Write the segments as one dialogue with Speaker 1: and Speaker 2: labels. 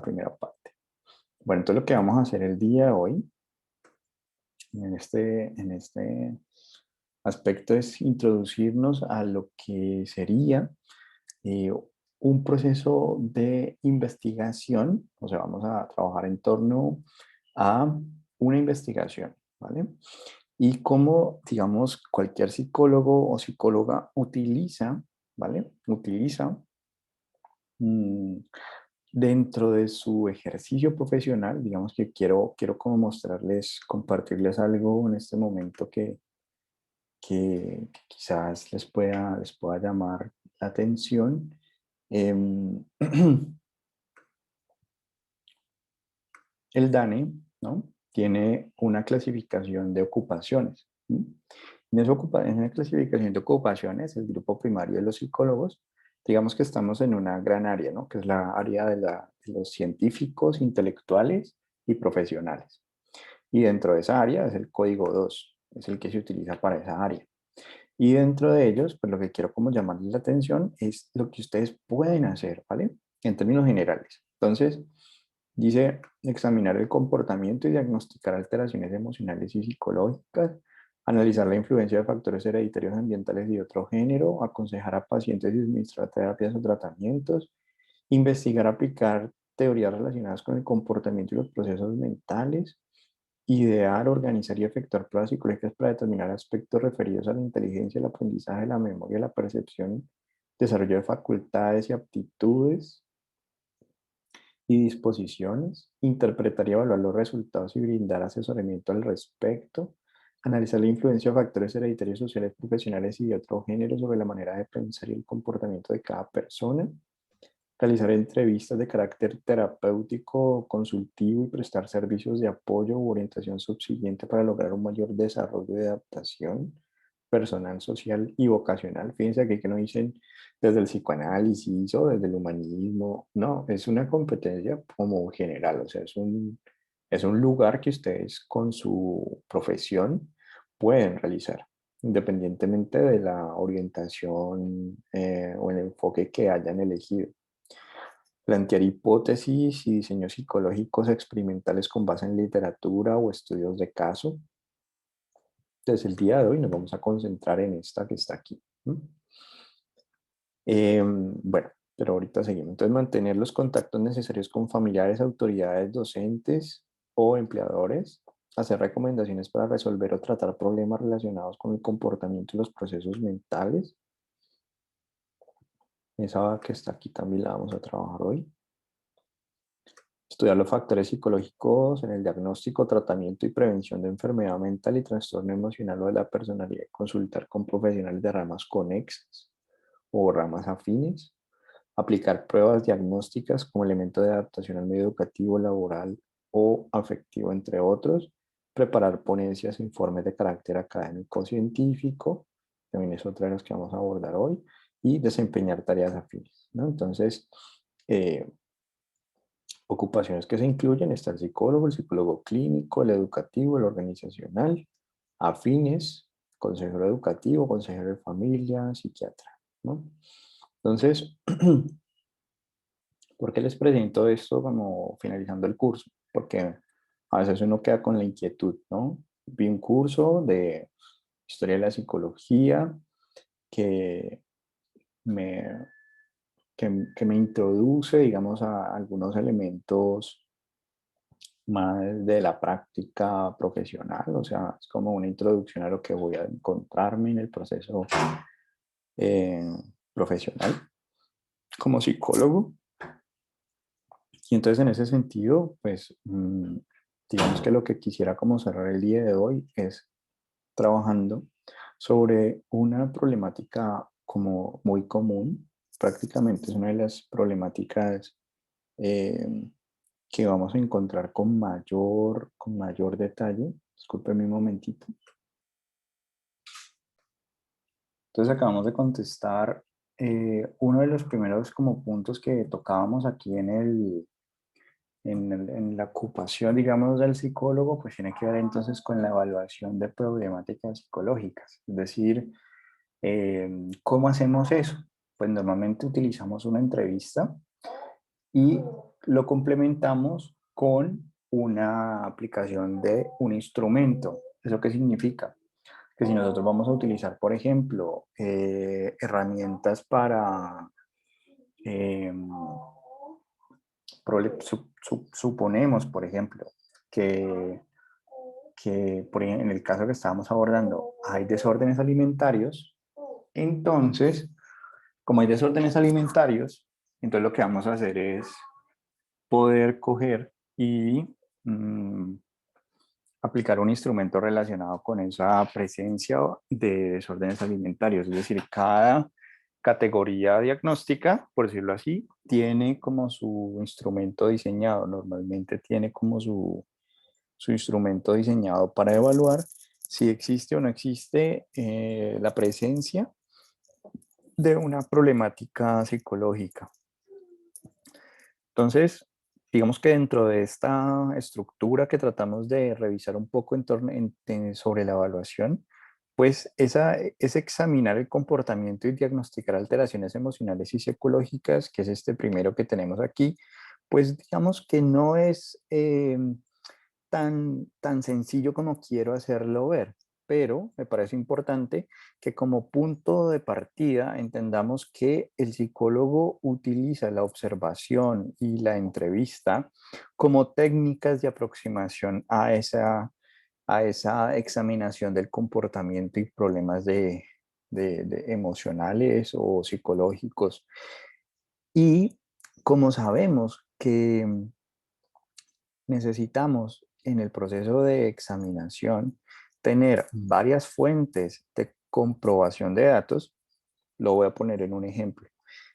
Speaker 1: primera parte. Bueno, entonces lo que vamos a hacer el día de hoy, en este aspecto, es introducirnos a lo que sería eh, un proceso de investigación. O sea, vamos a trabajar en torno a una investigación, ¿vale? Y cómo, digamos, cualquier psicólogo o psicóloga utiliza, ¿vale? Utiliza mm, dentro de su ejercicio profesional. Digamos que quiero como mostrarles, compartirles algo en este momento que quizás les pueda llamar la atención. Em, el DANE, ¿no? Tiene una clasificación de ocupaciones. ¿Sí? En esa clasificación de ocupaciones, el grupo primario de los psicólogos, digamos que estamos en una gran área, ¿no? Que es la área de los científicos, intelectuales y profesionales. Y dentro de esa área es el código 2, es el que se utiliza para esa área. Y dentro de ellos, pues lo que quiero como llamarles la atención es lo que ustedes pueden hacer, ¿vale? En términos generales. Entonces, dice examinar el comportamiento y diagnosticar alteraciones emocionales y psicológicas, analizar la influencia de factores hereditarios, ambientales y de otro género, aconsejar a pacientes y administrar terapias o tratamientos, investigar, aplicar teorías relacionadas con el comportamiento y los procesos mentales, idear, organizar y efectuar pruebas psicológicas para determinar aspectos referidos a la inteligencia, el aprendizaje, la memoria, la percepción, desarrollo de facultades y aptitudes y disposiciones, interpretar y evaluar los resultados y brindar asesoramiento al respecto, analizar la influencia de factores hereditarios, sociales, profesionales y de otro género sobre la manera de pensar y el comportamiento de cada persona, realizar entrevistas de carácter terapéutico, consultivo y prestar servicios de apoyo u orientación subsiguiente para lograr un mayor desarrollo de adaptación personal, social y vocacional. Fíjense aquí que no dicen desde el psicoanálisis o desde el humanismo. No, es una competencia como general. O sea, es un lugar que ustedes con su profesión pueden realizar, independientemente de la orientación o el enfoque que hayan elegido. Plantear hipótesis y diseños psicológicos experimentales con base en literatura o estudios de caso. Entonces, el día de hoy nos vamos a concentrar en esta que está aquí. ¿M? Bueno, pero ahorita seguimos. Entonces, mantener los contactos necesarios con familiares, autoridades, docentes o empleadores. Hacer recomendaciones para resolver o tratar problemas relacionados con el comportamiento y los procesos mentales. Esa que está aquí también la vamos a trabajar hoy. Estudiar los factores psicológicos en el diagnóstico, tratamiento y prevención de enfermedad mental y trastorno emocional o de la personalidad. Consultar con profesionales de ramas conexas o ramas afines. Aplicar pruebas diagnósticas como elemento de adaptación al medio educativo, laboral o afectivo, entre otros. Preparar ponencias e informes de carácter académico científico. También es otra de las que vamos a abordar hoy. Y desempeñar tareas afines, ¿no? Entonces, ocupaciones que se incluyen: está el psicólogo clínico, el educativo, el organizacional, afines, consejero educativo, consejero de familia, psiquiatra, ¿no? Entonces, ¿por qué les presento esto como finalizando el curso? Porque a veces uno queda con la inquietud, ¿no? Vi un curso de historia de la psicología que me, que me introduce, digamos, a algunos elementos más de la práctica profesional. O sea, es como una introducción a lo que voy a encontrarme en el proceso eh, profesional como psicólogo. Y entonces en ese sentido, pues, digamos que lo que quisiera como cerrar el día de hoy es trabajando sobre una problemática como muy común. Prácticamente es una de las problemáticas eh, que vamos a encontrar con mayor detalle. Disculpen un momentito. Entonces acabamos de contestar uno de los primeros como puntos que tocábamos aquí en la ocupación, digamos, del psicólogo, pues tiene que ver entonces con la evaluación de problemáticas psicológicas. Es decir, ¿cómo hacemos eso? Pues normalmente utilizamos una entrevista y lo complementamos con una aplicación de un instrumento. ¿Eso qué significa? Que si nosotros vamos a utilizar, por ejemplo, herramientas para, eh, suponemos, por ejemplo, que, en el caso que estábamos abordando hay desórdenes alimentarios, entonces, como hay desórdenes alimentarios, entonces lo que vamos a hacer es poder coger y mm, aplicar un instrumento relacionado con esa presencia de desórdenes alimentarios. Es decir, cada categoría diagnóstica, por decirlo así, tiene como su instrumento diseñado. Normalmente tiene como su instrumento diseñado para evaluar si existe o no existe la presencia de una problemática psicológica. Entonces, digamos que dentro de esta estructura que tratamos de revisar un poco sobre la evaluación, pues es examinar el comportamiento y diagnosticar alteraciones emocionales y psicológicas, que es este primero que tenemos aquí, pues digamos que no es tan sencillo como quiero hacerlo ver, pero me parece importante que como punto de partida entendamos que el psicólogo utiliza la observación y la entrevista como técnicas de aproximación a esa examinación del comportamiento y problemas de emocionales o psicológicos. Y como sabemos que necesitamos en el proceso de examinación tener varias fuentes de comprobación de datos. Lo voy a poner en un ejemplo.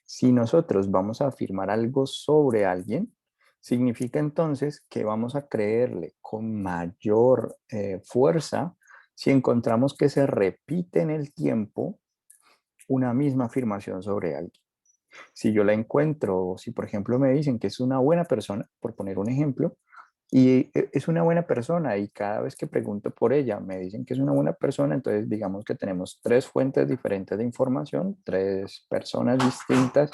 Speaker 1: Si nosotros vamos a afirmar algo sobre alguien, significa entonces que vamos a creerle con mayor fuerza si encontramos que se repite en el tiempo una misma afirmación sobre alguien. Si yo la encuentro, si por ejemplo me dicen que es una buena persona, por poner un ejemplo, y es una buena persona y cada vez que pregunto por ella me dicen que es una buena persona, entonces digamos que tenemos tres fuentes diferentes de información, tres personas distintas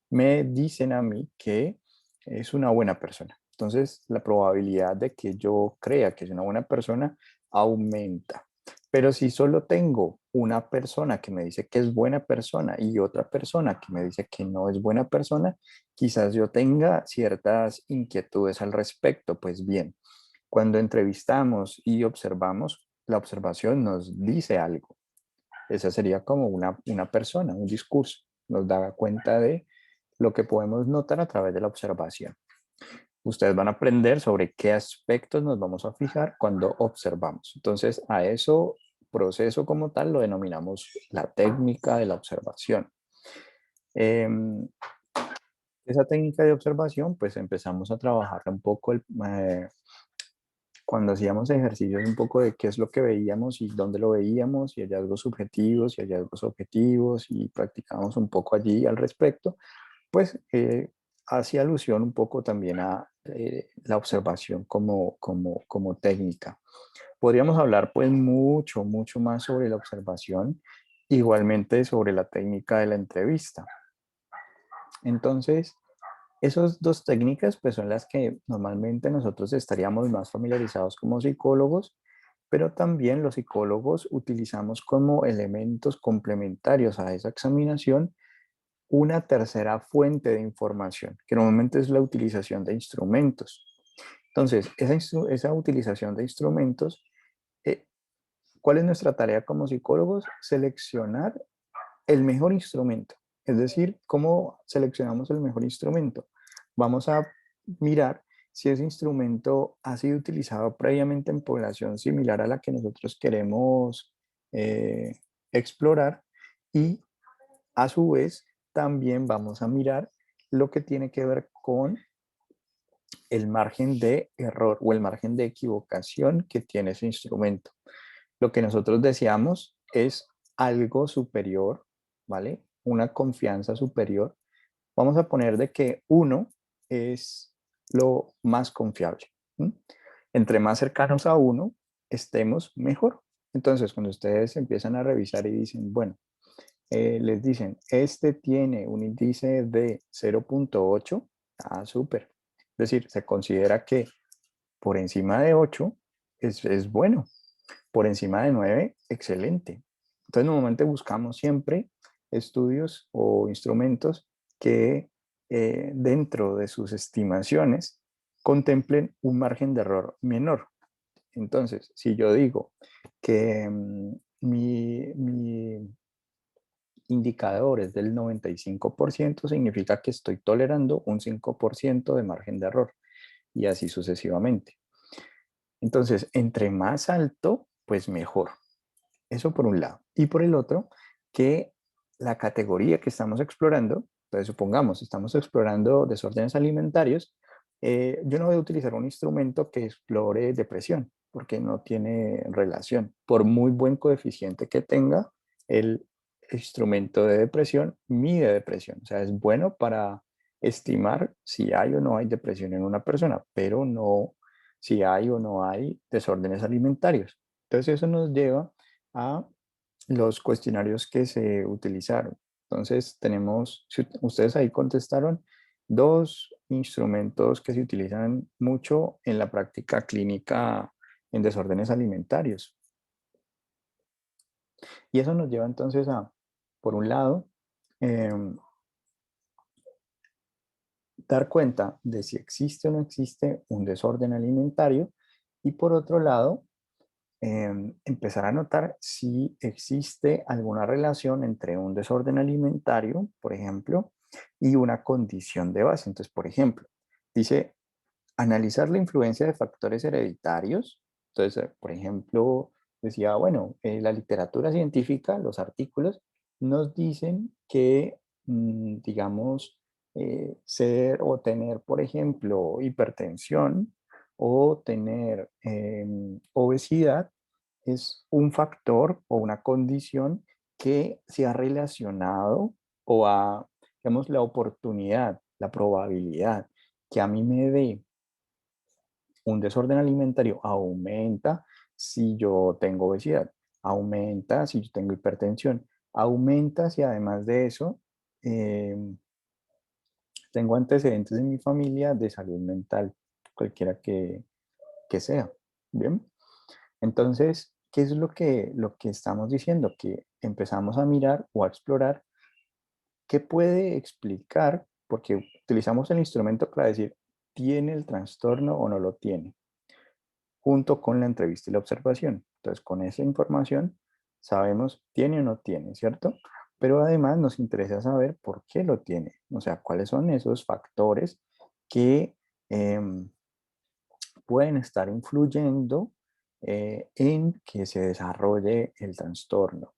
Speaker 1: me dicen a mí que es una buena persona. Entonces la probabilidad de que yo crea que es una buena persona aumenta. Pero si solo tengo una persona que me dice que es buena persona y otra persona que me dice que no es buena persona, quizás yo tenga ciertas inquietudes al respecto. Pues bien, cuando entrevistamos y observamos, la observación nos dice algo. Esa sería como una persona, un discurso. Nos da cuenta de lo que podemos notar a través de la observación. Ustedes van a aprender sobre qué aspectos nos vamos a fijar cuando observamos. Entonces, a eso proceso como tal lo denominamos la técnica de la observación. Em, Esa técnica de observación, pues empezamos a trabajarla un poco cuando hacíamos ejercicios un poco de qué es lo que veíamos y dónde lo veíamos y hallazgos subjetivos y hallazgos objetivos y practicamos un poco allí al respecto, pues hacía alusión un poco también a la observación como técnica. Podríamos hablar pues mucho más sobre la observación, igualmente sobre la técnica de la entrevista. Entonces, esas dos técnicas pues son las que normalmente nosotros estaríamos más familiarizados como psicólogos, pero también los psicólogos utilizamos como elementos complementarios a esa examinación una tercera fuente de información, que normalmente es la utilización de instrumentos. Entonces, esa utilización de instrumentos, eh, ¿cuál es nuestra tarea como psicólogos? Seleccionar el mejor instrumento. Es decir, ¿cómo seleccionamos el mejor instrumento? Vamos a mirar si ese instrumento ha sido utilizado previamente en población similar a la que nosotros queremos eh, explorar y a su vez también vamos a mirar lo que tiene que ver con el margen de error o el margen de equivocación que tiene ese instrumento. Lo que nosotros deseamos es algo superior, ¿vale? Una confianza superior. Vamos a poner de que uno es lo más confiable. ¿Sí? Entre más cercanos a uno estemos, mejor. Entonces, cuando ustedes empiezan a revisar y dicen, bueno, les dicen, este tiene un índice de 0.8, ah, súper. Es decir, se considera que por encima de 8 es bueno, por encima de 9, excelente. Entonces, normalmente buscamos siempre estudios o instrumentos que dentro de sus estimaciones contemplen un margen de error menor. Entonces, si yo digo que mi indicador es del 95%, significa que estoy tolerando un 5% de margen de error y así sucesivamente. Entonces, entre más alto, pues mejor. Eso por un lado. Y por el otro, que la categoría que estamos explorando, entonces supongamos, estamos explorando desórdenes alimentarios, yo no voy a utilizar un instrumento que explore depresión, porque no tiene relación. Por muy buen coeficiente que tenga, el instrumento de depresión mide depresión. O sea, es bueno para estimar si hay o no hay depresión en una persona, pero no si hay o no hay desórdenes alimentarios. Entonces eso nos lleva a los cuestionarios que se utilizaron. Entonces tenemos, si ustedes ahí contestaron, dos instrumentos que se utilizan mucho en la práctica clínica en desórdenes alimentarios. Y eso nos lleva entonces a, por un lado, dar cuenta de si existe o no existe un desorden alimentario y por otro lado, empezar a notar si existe alguna relación entre un desorden alimentario, por ejemplo, y una condición de base. Entonces, por ejemplo, dice analizar la influencia de factores hereditarios. Entonces, por ejemplo, decía, bueno, la literatura científica, los artículos, nos dicen que, digamos, ser o tener, por ejemplo, hipertensión o tener obesidad es un factor o una condición que se ha relacionado o a, digamos, la oportunidad, la probabilidad que a mí me dé un desorden alimentario aumenta si yo tengo obesidad, aumenta si yo tengo hipertensión, aumenta si además de eso tengo antecedentes en mi familia de salud mental, cualquiera que sea. Bien, entonces, ¿qué es lo que estamos diciendo? Que empezamos a mirar o a explorar qué puede explicar, porque utilizamos el instrumento para decir, ¿tiene el trastorno o no lo tiene? Junto con la entrevista y la observación. Entonces, con esa información sabemos tiene o no tiene, ¿cierto? Pero además nos interesa saber por qué lo tiene, o sea, cuáles son esos factores que pueden estar influyendo en que se desarrolle el trastorno.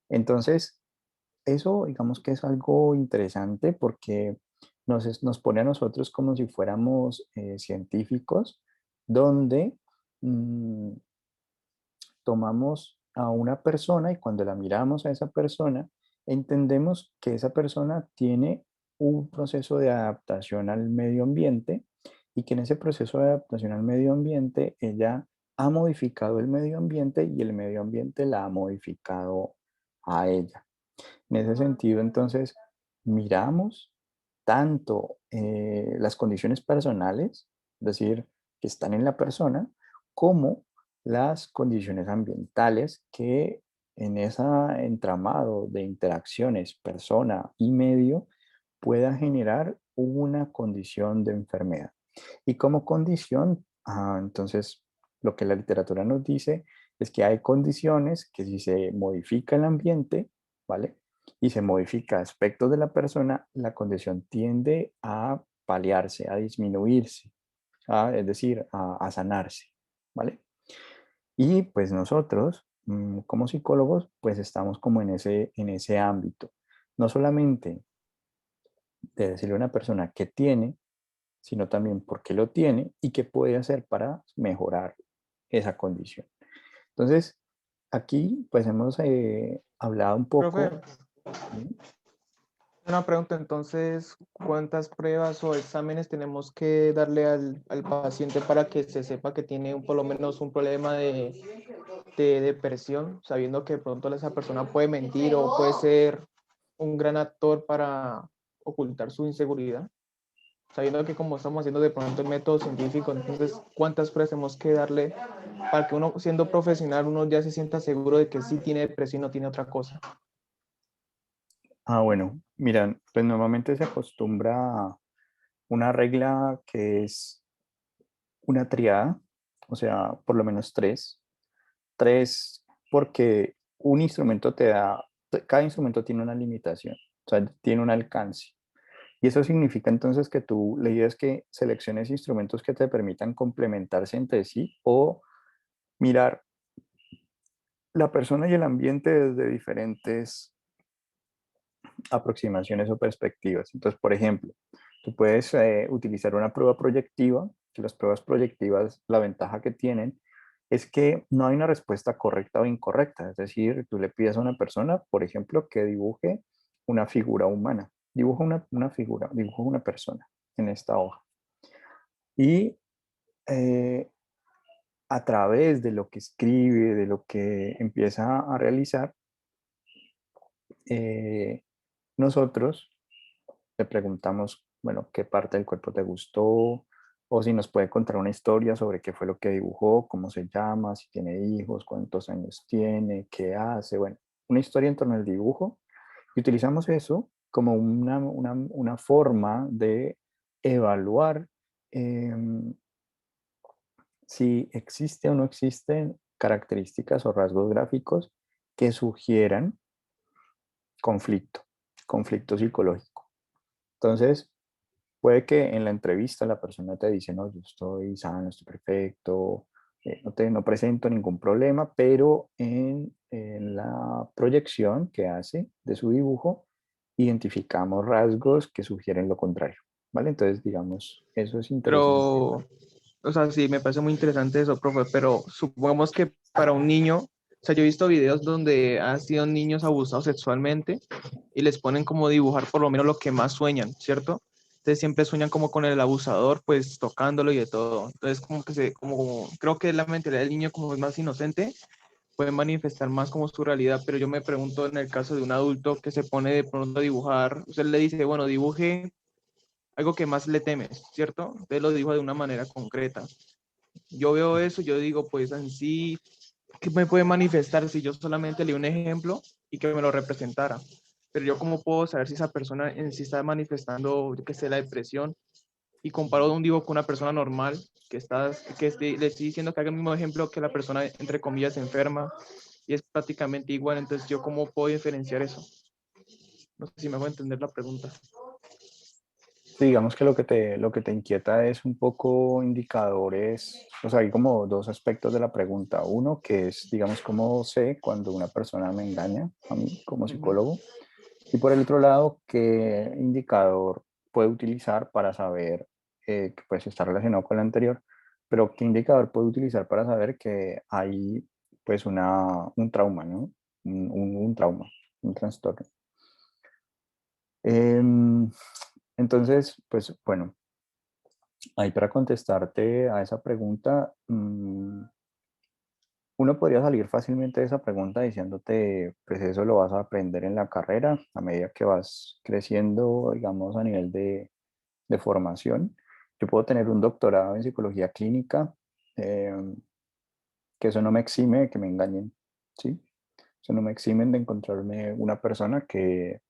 Speaker 1: Entonces, eso digamos que es algo interesante porque nos pone a nosotros como si fuéramos científicos donde mm, tomamos a una persona y cuando la miramos a esa persona, entendemos que esa persona tiene un proceso de adaptación al medio ambiente y que en ese proceso de adaptación al medio ambiente ella ha modificado el medio ambiente y el medio ambiente la ha modificado a ella. En ese sentido, entonces, miramos tanto las condiciones personales, es decir, que están en la persona, como las condiciones ambientales que en ese entramado de interacciones persona y medio pueda generar una condición de enfermedad. Y como condición, entonces, lo que la literatura nos dice es que hay condiciones que si se modifica el ambiente, ¿vale? Y se modifica aspectos de la persona, la condición tiende a paliarse, a disminuirse, es decir, a sanarse, ¿vale? Y pues nosotros, como psicólogos, pues estamos como en ese ámbito. No solamente de decirle a una persona que tiene, sino también por qué lo tiene y qué puede hacer para mejorar esa condición. Entonces, aquí pues hemos hablado un
Speaker 2: Profe,
Speaker 1: poco. ¿Sí?
Speaker 2: una pregunta entonces, ¿cuántas pruebas o exámenes tenemos que darle al paciente para que se sepa que tiene por lo menos un problema de depresión, sabiendo que de pronto esa persona puede mentir o puede ser un gran actor para ocultar su inseguridad? sabiendo que como estamos haciendo de pronto el método científico, entonces, ¿cuántas pruebas tenemos que darle para que uno, siendo profesional, uno ya se sienta seguro de que sí tiene depresión y no tiene otra cosa?
Speaker 1: Bueno, mira, pues normalmente se acostumbra a una regla que es una triada, o sea, por lo menos tres. Tres, porque un instrumento te da, cada instrumento tiene una limitación, o sea, tiene un alcance. Y eso significa entonces que tú, la idea es que selecciones instrumentos que te permitan complementarse entre sí o mirar la persona y el ambiente desde diferentes aproximaciones o perspectivas. Entonces, por ejemplo, tú puedes utilizar una prueba proyectiva, que las pruebas proyectivas, la ventaja que tienen es que no hay una respuesta correcta o incorrecta. Es decir, tú le pides a una persona, por ejemplo, que dibuje una figura humana. Dibuja una figura, dibuja una persona en esta hoja. Y eh, a través de lo que escribe, de lo que empieza a realizar, eh, nosotros le preguntamos, bueno, qué parte del cuerpo te gustó, o si nos puede contar una historia sobre qué fue lo que dibujó, cómo se llama, si tiene hijos, cuántos años tiene, qué hace, bueno, una historia en torno al dibujo. Y utilizamos eso como una forma de evaluar si existe o no existen características o rasgos gráficos que sugieran conflicto, conflicto psicológico. Entonces, puede que en la entrevista la persona te dice, no, yo estoy sano, estoy perfecto, no presento ningún problema, pero en la proyección que hace de su dibujo, identificamos rasgos que sugieren lo contrario, ¿vale? Entonces, digamos, eso es interesante.
Speaker 2: Pero, o sea, sí, me parece muy interesante eso, profe, pero supongamos que para un niño, o sea, yo he visto videos donde han sido niños abusados sexualmente y les ponen como dibujar por lo menos lo que más sueñan, ¿cierto? Entonces siempre sueñan como con el abusador, pues tocándolo y de todo. Entonces como que creo que la mentalidad del niño como es más inocente, puede manifestar más como su realidad, pero yo me pregunto en el caso de un adulto que se pone de pronto a dibujar, usted le dice, bueno, dibuje algo que más le temes, ¿cierto? Entonces lo dibuja de una manera concreta. Yo veo eso, yo digo, pues en sí, ¿qué me puede manifestar si yo solamente leí un ejemplo y que me lo representara? Pero yo cómo puedo saber si esa persona en sí está manifestando, yo qué sé, la depresión y comparo un dibujo con una persona normal le estoy diciendo que haga el mismo ejemplo que la persona, entre comillas, enferma y es prácticamente igual. Entonces, ¿yo cómo puedo diferenciar eso? No sé si me voy a entender la pregunta.
Speaker 1: Sí, digamos que lo que te inquieta es un poco indicadores, o sea, hay como dos aspectos de la pregunta. Uno, que es, digamos, cómo sé cuando una persona me engaña a mí como
Speaker 2: Uh -huh.
Speaker 1: psicólogo. Y por el otro lado, qué indicador puede utilizar para saber que pues está relacionado con el anterior, pero qué indicador puede utilizar para saber que hay pues un trauma, ¿no? Un trauma, un trastorno. Em, entonces, pues bueno, ahí para contestarte a esa pregunta, uno podría salir fácilmente de esa pregunta diciéndote, pues eso lo vas a aprender en la carrera a medida que vas creciendo, digamos, a nivel de formación. Yo puedo tener un doctorado en psicología clínica, eh, que eso no me exime de que me engañen, ¿sí? Eso no me exime de encontrarme una persona que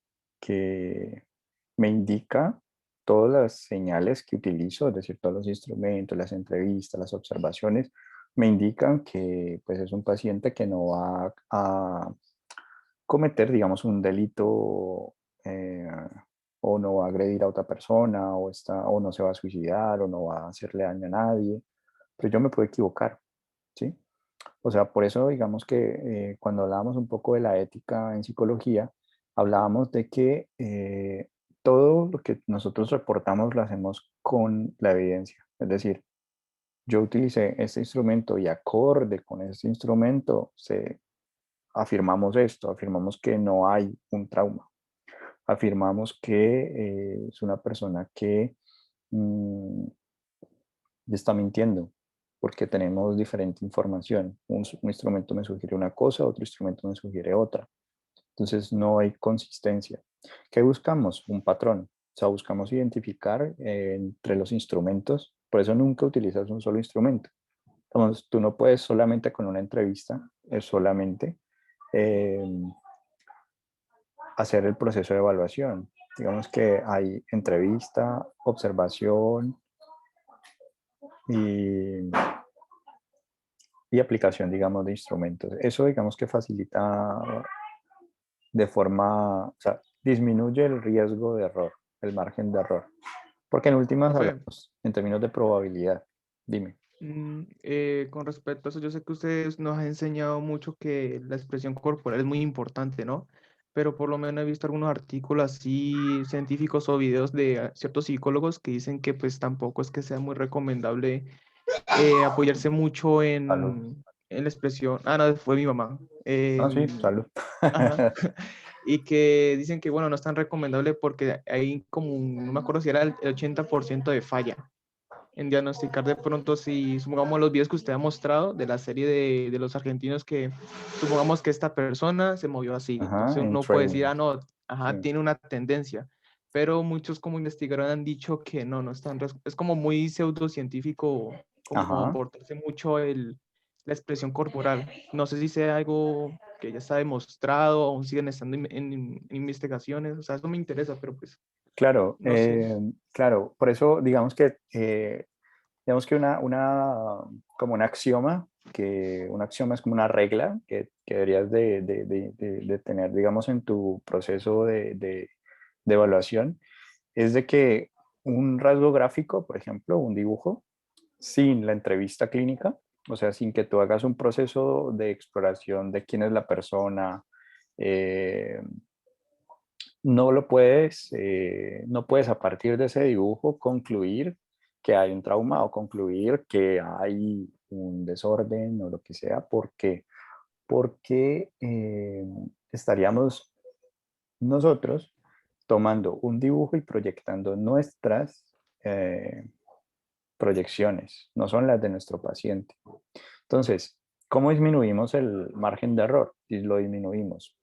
Speaker 1: me indica todas las señales que utilizo, es decir, todos los instrumentos, las entrevistas, las observaciones, me indican que pues, es un paciente que no va a cometer, digamos, un delito o no va a agredir a otra persona o no se va a suicidar o no va a hacerle daño a nadie, pero yo me puedo equivocar, ¿sí? O sea, por eso digamos que cuando hablábamos un poco de la ética en psicología, hablábamos de que todo lo que nosotros reportamos lo hacemos con la evidencia. Es decir, yo utilicé este instrumento y acorde con este instrumento afirmamos esto, afirmamos que no hay un trauma, afirmamos que es una persona que mm, está mintiendo, porque tenemos diferente información. Un instrumento me sugiere una cosa, otro instrumento me sugiere otra. Entonces no hay consistencia. ¿Qué buscamos? Un patrón. sea, buscamos identificar entre los instrumentos, por eso nunca utilizas un solo instrumento. Entonces, tú no puedes solamente con una entrevista, es solamente eh, hacer el proceso de evaluación. Digamos que hay entrevista, observación y, y aplicación, digamos, de instrumentos. Eso, digamos, que facilita de forma, o sea, disminuye el riesgo de error, el margen de error. Porque en últimas
Speaker 2: Profe,
Speaker 1: hablamos en términos de probabilidad. Dime.
Speaker 2: con respecto a eso, yo sé que ustedes nos han enseñado mucho que la expresión corporal es muy importante, ¿no? Pero por lo menos he visto algunos artículos así científicos o videos de ciertos psicólogos que dicen que pues tampoco es que sea muy recomendable apoyarse mucho
Speaker 1: Salud.
Speaker 2: en la expresión. Ah, no, fue mi mamá.
Speaker 1: Ah, sí, salud.
Speaker 2: Ajá. Y que dicen que, bueno, no es tan recomendable porque hay como, no me acuerdo si era el 80% de falla en diagnosticar de pronto si, supongamos, los videos que usted ha mostrado de la serie de los argentinos que, supongamos que esta persona se movió así.
Speaker 1: Ajá,
Speaker 2: Entonces
Speaker 1: en
Speaker 2: uno puede decir,
Speaker 1: training.
Speaker 2: ah, no,
Speaker 1: Sí.
Speaker 2: ajá, tiene una tendencia. Pero muchos como investigadores han dicho que no, no es tan, es como muy pseudocientífico, como
Speaker 1: Ajá.
Speaker 2: aportarse mucho la expresión corporal. No sé si sea algo que ya está demostrado, aún siguen estando en investigaciones, o sea, eso me interesa, pero pues,
Speaker 1: Claro,
Speaker 2: no sé.
Speaker 1: claro. Por eso, digamos que como un axioma, que un axioma es como una regla que deberías de tener, digamos, en tu proceso de evaluación, es de que un rasgo gráfico, por ejemplo, un dibujo, sin la entrevista clínica, o sea, sin que tú hagas un proceso de exploración de quién es la persona, eh, no puedes a partir de ese dibujo concluir que hay un trauma o concluir que hay un desorden o lo que sea, porque estaríamos nosotros tomando un dibujo y proyectando nuestras eh, proyecciones, no son las de nuestro paciente. Entonces, ¿cómo disminuimos el margen de error? Y lo disminuimos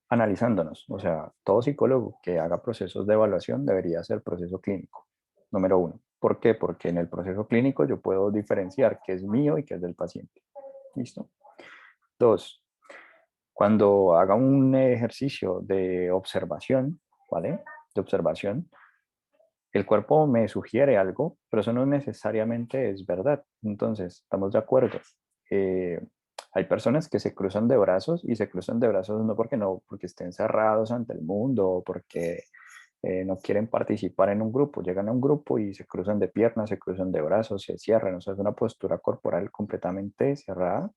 Speaker 1: analizándonos. O sea, todo psicólogo que haga procesos de evaluación debería hacer proceso clínico, número uno. ¿Por qué? Porque en el proceso clínico yo puedo diferenciar qué es mío y qué es del paciente. ¿Listo? Dos, cuando haga un ejercicio de observación, ¿vale? De observación, el cuerpo me sugiere algo, pero eso no necesariamente es verdad. Entonces, estamos de acuerdo. Eh, Hay personas que se cruzan de brazos y se cruzan de brazos no porque estén cerrados ante el mundo o porque no quieren participar en un grupo. Llegan a un grupo y se cruzan de piernas, se cruzan de brazos, se cierran. O sea, es una postura corporal completamente cerrada.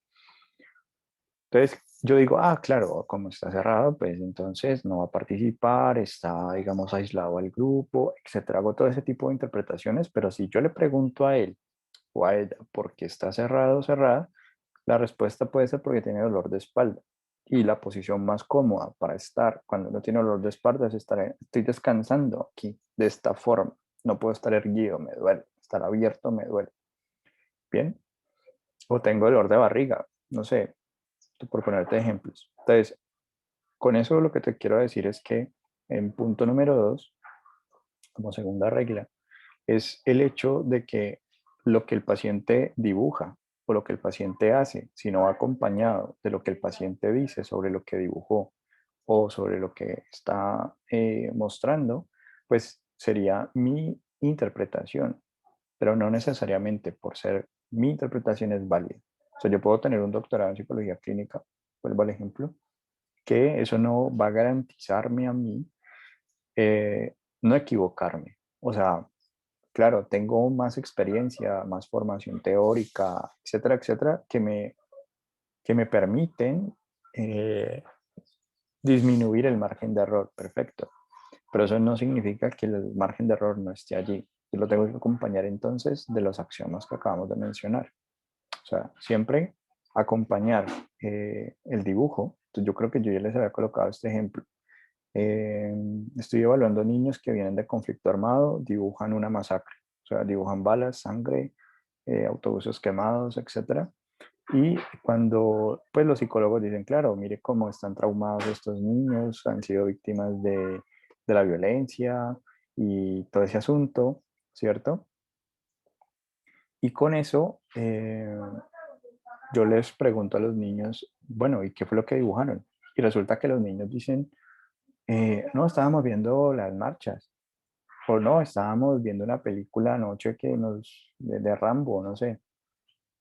Speaker 1: Entonces, yo digo, ah, claro, como está cerrado, pues entonces no va a participar, está, digamos, aislado al grupo, etcétera. Hago todo ese tipo de interpretaciones, pero si yo le pregunto a él o a ella por qué está cerrado o cerrada, la respuesta puede ser porque tiene dolor de espalda. Y la posición más cómoda para estar cuando no tiene dolor de espalda es estar, estoy descansando aquí, de esta forma. No puedo estar erguido, me duele. Estar abierto, me duele. Bien. O tengo dolor de barriga, no sé, por ponerte ejemplos. Entonces, con eso lo que te quiero decir es que en punto número dos, como segunda regla, es el hecho de que lo que el paciente dibuja o lo que el paciente hace, si no va acompañado de lo que el paciente dice sobre lo que dibujó o sobre lo que está mostrando, pues sería mi interpretación, pero no necesariamente por ser mi interpretación es válida. O sea, yo puedo tener un doctorado en psicología clínica, vuelvo al ejemplo, que eso no va a garantizarme a mí no equivocarme. O sea, claro, tengo más experiencia, más formación teórica, etcétera, etcétera, que me permiten eh, disminuir el margen de error. Perfecto. Pero eso no significa que el margen de error no esté allí. Yo lo tengo que acompañar entonces de los axiomas que acabamos de mencionar. O sea, siempre acompañar el dibujo. Entonces, yo creo que yo ya les había colocado este ejemplo. Eh, Estoy evaluando niños que vienen de conflicto armado, dibujan una masacre, o sea, dibujan balas, sangre, autobuses quemados, etcétera. Y cuando pues los psicólogos dicen, claro, mire cómo están traumados estos niños, han sido víctimas de la violencia y todo ese asunto, ¿cierto? Y con eso yo les pregunto a los niños, bueno, ¿y qué fue lo que dibujaron? Y resulta que los niños dicen, no, estábamos viendo las marchas, o no, estábamos viendo una película anoche de Rambo, no sé.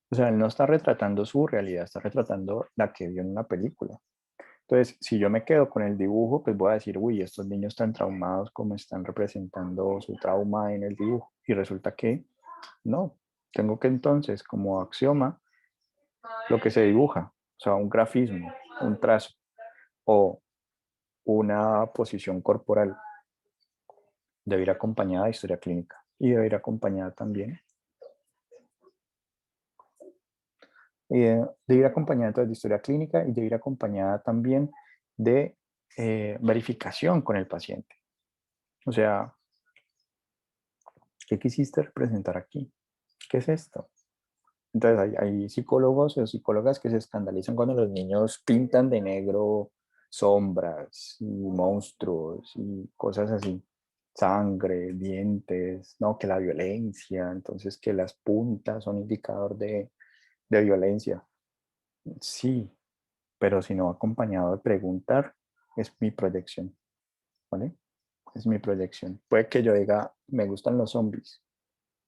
Speaker 1: O sea, él no está retratando su realidad, está retratando la que vio en una película. Entonces, si yo me quedo con el dibujo, pues voy a decir, uy, estos niños están traumados como están representando su trauma en el dibujo. Y resulta que no. Tengo que entonces, como axioma, lo que se dibuja, o sea, un grafismo, un trazo o una posición corporal, debe ir acompañada de historia clínica y debe ir acompañada también, debe ir acompañada entonces de historia clínica y debe ir acompañada también de verificación con el paciente. O sea, ¿qué quisiste representar aquí? ¿Qué es esto? Entonces hay psicólogos o psicólogas que se escandalizan cuando los niños pintan de negro sombras y monstruos y cosas así, sangre, dientes, no, que la violencia, entonces que las puntas son indicador de violencia. Sí, pero si no acompañado de preguntar, es mi proyección, ¿vale? Es mi proyección. Puede que yo diga, me gustan los zombies,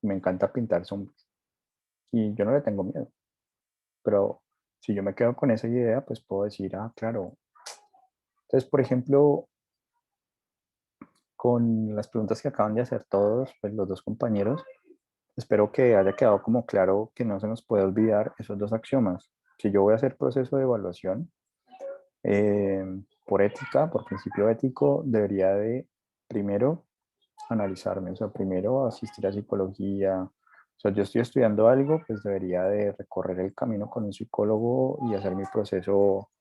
Speaker 1: me encanta pintar zombies y yo no le tengo miedo. Pero si yo me quedo con esa idea, pues puedo decir, ah, claro. Entonces, por ejemplo, con las preguntas que acaban de hacer todos, pues los dos compañeros, espero que haya quedado como claro que no se nos puede olvidar esos dos axiomas. Si yo voy a hacer proceso de evaluación, eh, por ética, por principio ético, debería de primero analizarme, o sea, primero asistir a psicología. O sea, yo estoy estudiando algo, pues debería de recorrer el camino con un psicólogo y hacer mi proceso,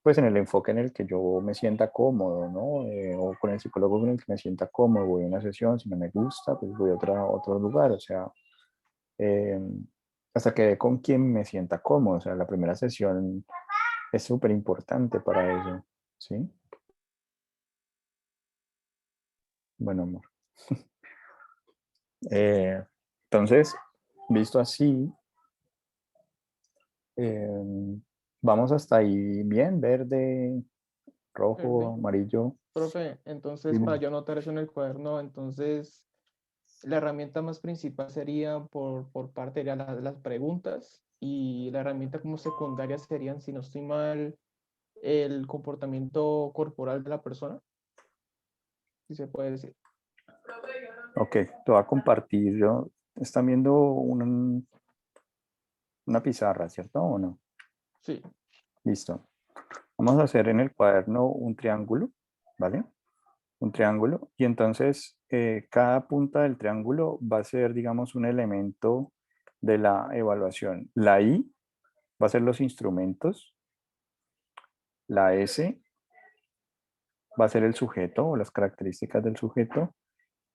Speaker 1: pues en el enfoque en el que yo me sienta cómodo, ¿no? O con el psicólogo en el que me sienta cómodo, voy a una sesión, si no me gusta, pues voy a otro lugar, o sea, eh, hasta que dé con quien me sienta cómodo, o sea, la primera sesión es súper importante para eso, ¿sí? Bueno, amor. Eh, entonces, visto así, eh, vamos hasta ahí bien, verde, rojo,
Speaker 2: Verde.
Speaker 1: amarillo.
Speaker 2: Profe, entonces para
Speaker 1: Dime.
Speaker 2: yo anotar eso en el cuaderno, entonces la herramienta más principal sería por parte de las preguntas y la herramienta como secundaria serían, si no estoy mal, el comportamiento corporal de la persona, si se puede decir.
Speaker 1: Ok, te voy a compartir. Están viendo una pizarra, ¿cierto o no?
Speaker 2: Sí,
Speaker 1: Listo. Vamos a hacer en el cuaderno un triángulo, ¿vale? Un triángulo. Y entonces cada punta del triángulo va a ser, digamos, un elemento de la evaluación. La I va a ser los instrumentos. La S va a ser el sujeto o las características del sujeto.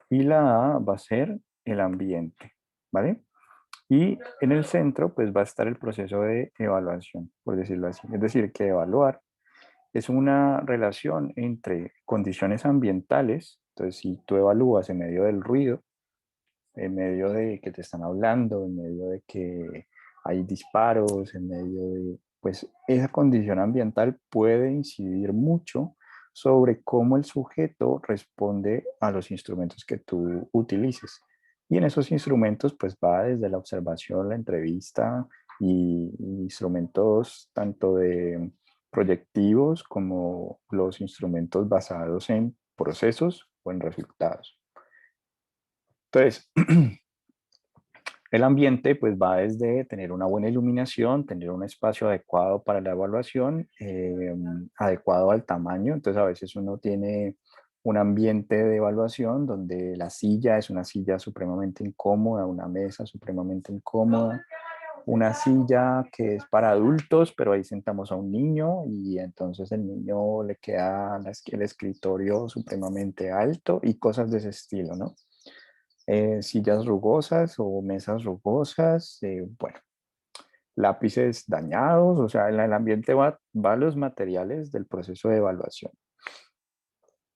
Speaker 1: Y la A va a ser el ambiente, ¿vale? Y en el centro, pues va a estar el proceso de evaluación, por decirlo así. Es decir, que evaluar es una relación entre condiciones ambientales. Entonces, si tú evalúas en medio del ruido, en medio de que te están hablando, en medio de que hay disparos, en medio de, pues esa condición ambiental puede incidir mucho sobre cómo el sujeto responde a los instrumentos que tú utilices. Y en esos instrumentos, pues va desde la observación, la entrevista y instrumentos tanto de proyectivos como los instrumentos basados en procesos o en resultados. Entonces, el ambiente pues va desde tener una buena iluminación, tener un espacio adecuado para la evaluación, adecuado al tamaño. Entonces a veces uno tiene un ambiente de evaluación donde la silla es una silla supremamente incómoda, una mesa supremamente incómoda, una silla que es para adultos, pero ahí sentamos a un niño y entonces el niño le queda el escritorio supremamente alto y cosas de ese estilo, ¿no? Sillas rugosas o mesas rugosas, bueno, lápices dañados, o sea, el ambiente va a los materiales del proceso de evaluación.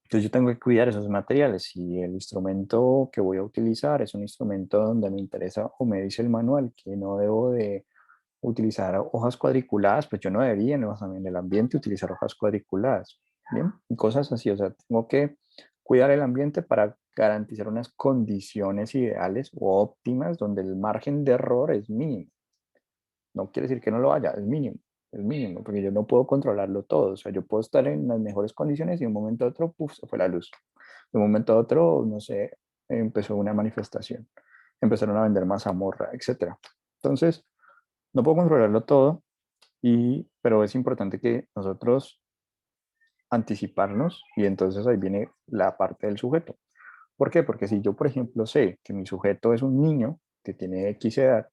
Speaker 1: Entonces yo tengo que cuidar esos materiales. Si el instrumento que voy a utilizar es un instrumento donde me interesa o me dice el manual que no debo de utilizar hojas cuadriculadas, pues yo no debería en el ambiente utilizar hojas cuadriculadas. Bien, y cosas así. O sea, tengo que cuidar el ambiente para garantizar unas condiciones ideales o óptimas donde el margen de error es mínimo. No quiere decir que no lo haya, es mínimo, porque yo no puedo controlarlo todo. O sea, yo puedo estar en las mejores condiciones y de un momento a otro, puf, se fue la luz. De un momento a otro, no sé, empezó una manifestación, empezaron a vender mazamorra, etcétera. Entonces, no puedo controlarlo todo, pero es importante que nosotros anticiparnos y entonces ahí viene la parte del sujeto. ¿Por qué? Porque si yo, por ejemplo, sé que mi sujeto es un niño que tiene X edad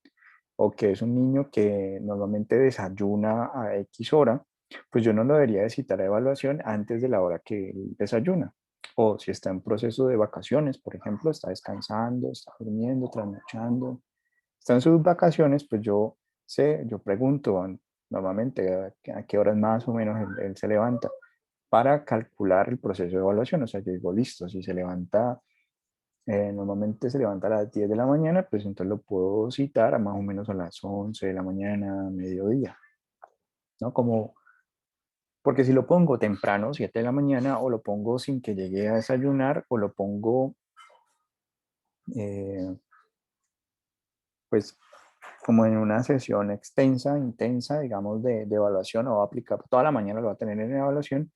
Speaker 1: o que es un niño que normalmente desayuna a X hora, pues yo no lo debería de citar a evaluación antes de la hora que él desayuna. O si está en proceso de vacaciones, por ejemplo, está descansando, está durmiendo, trasnochando, está en sus vacaciones, pues yo sé, yo pregunto normalmente a qué horas más o menos él se levanta para calcular el proceso de evaluación. O sea, yo digo, listo, si se levanta normalmente se levanta a las 10 de la mañana, pues entonces lo puedo citar a más o menos a las 11 de la mañana, mediodía, ¿no? Como, porque si lo pongo temprano, 7 de la mañana, o lo pongo sin que llegue a desayunar, o lo pongo, eh, pues, como en una sesión extensa, intensa, digamos, de evaluación, o va a aplicar toda la mañana, lo va a tener en evaluación,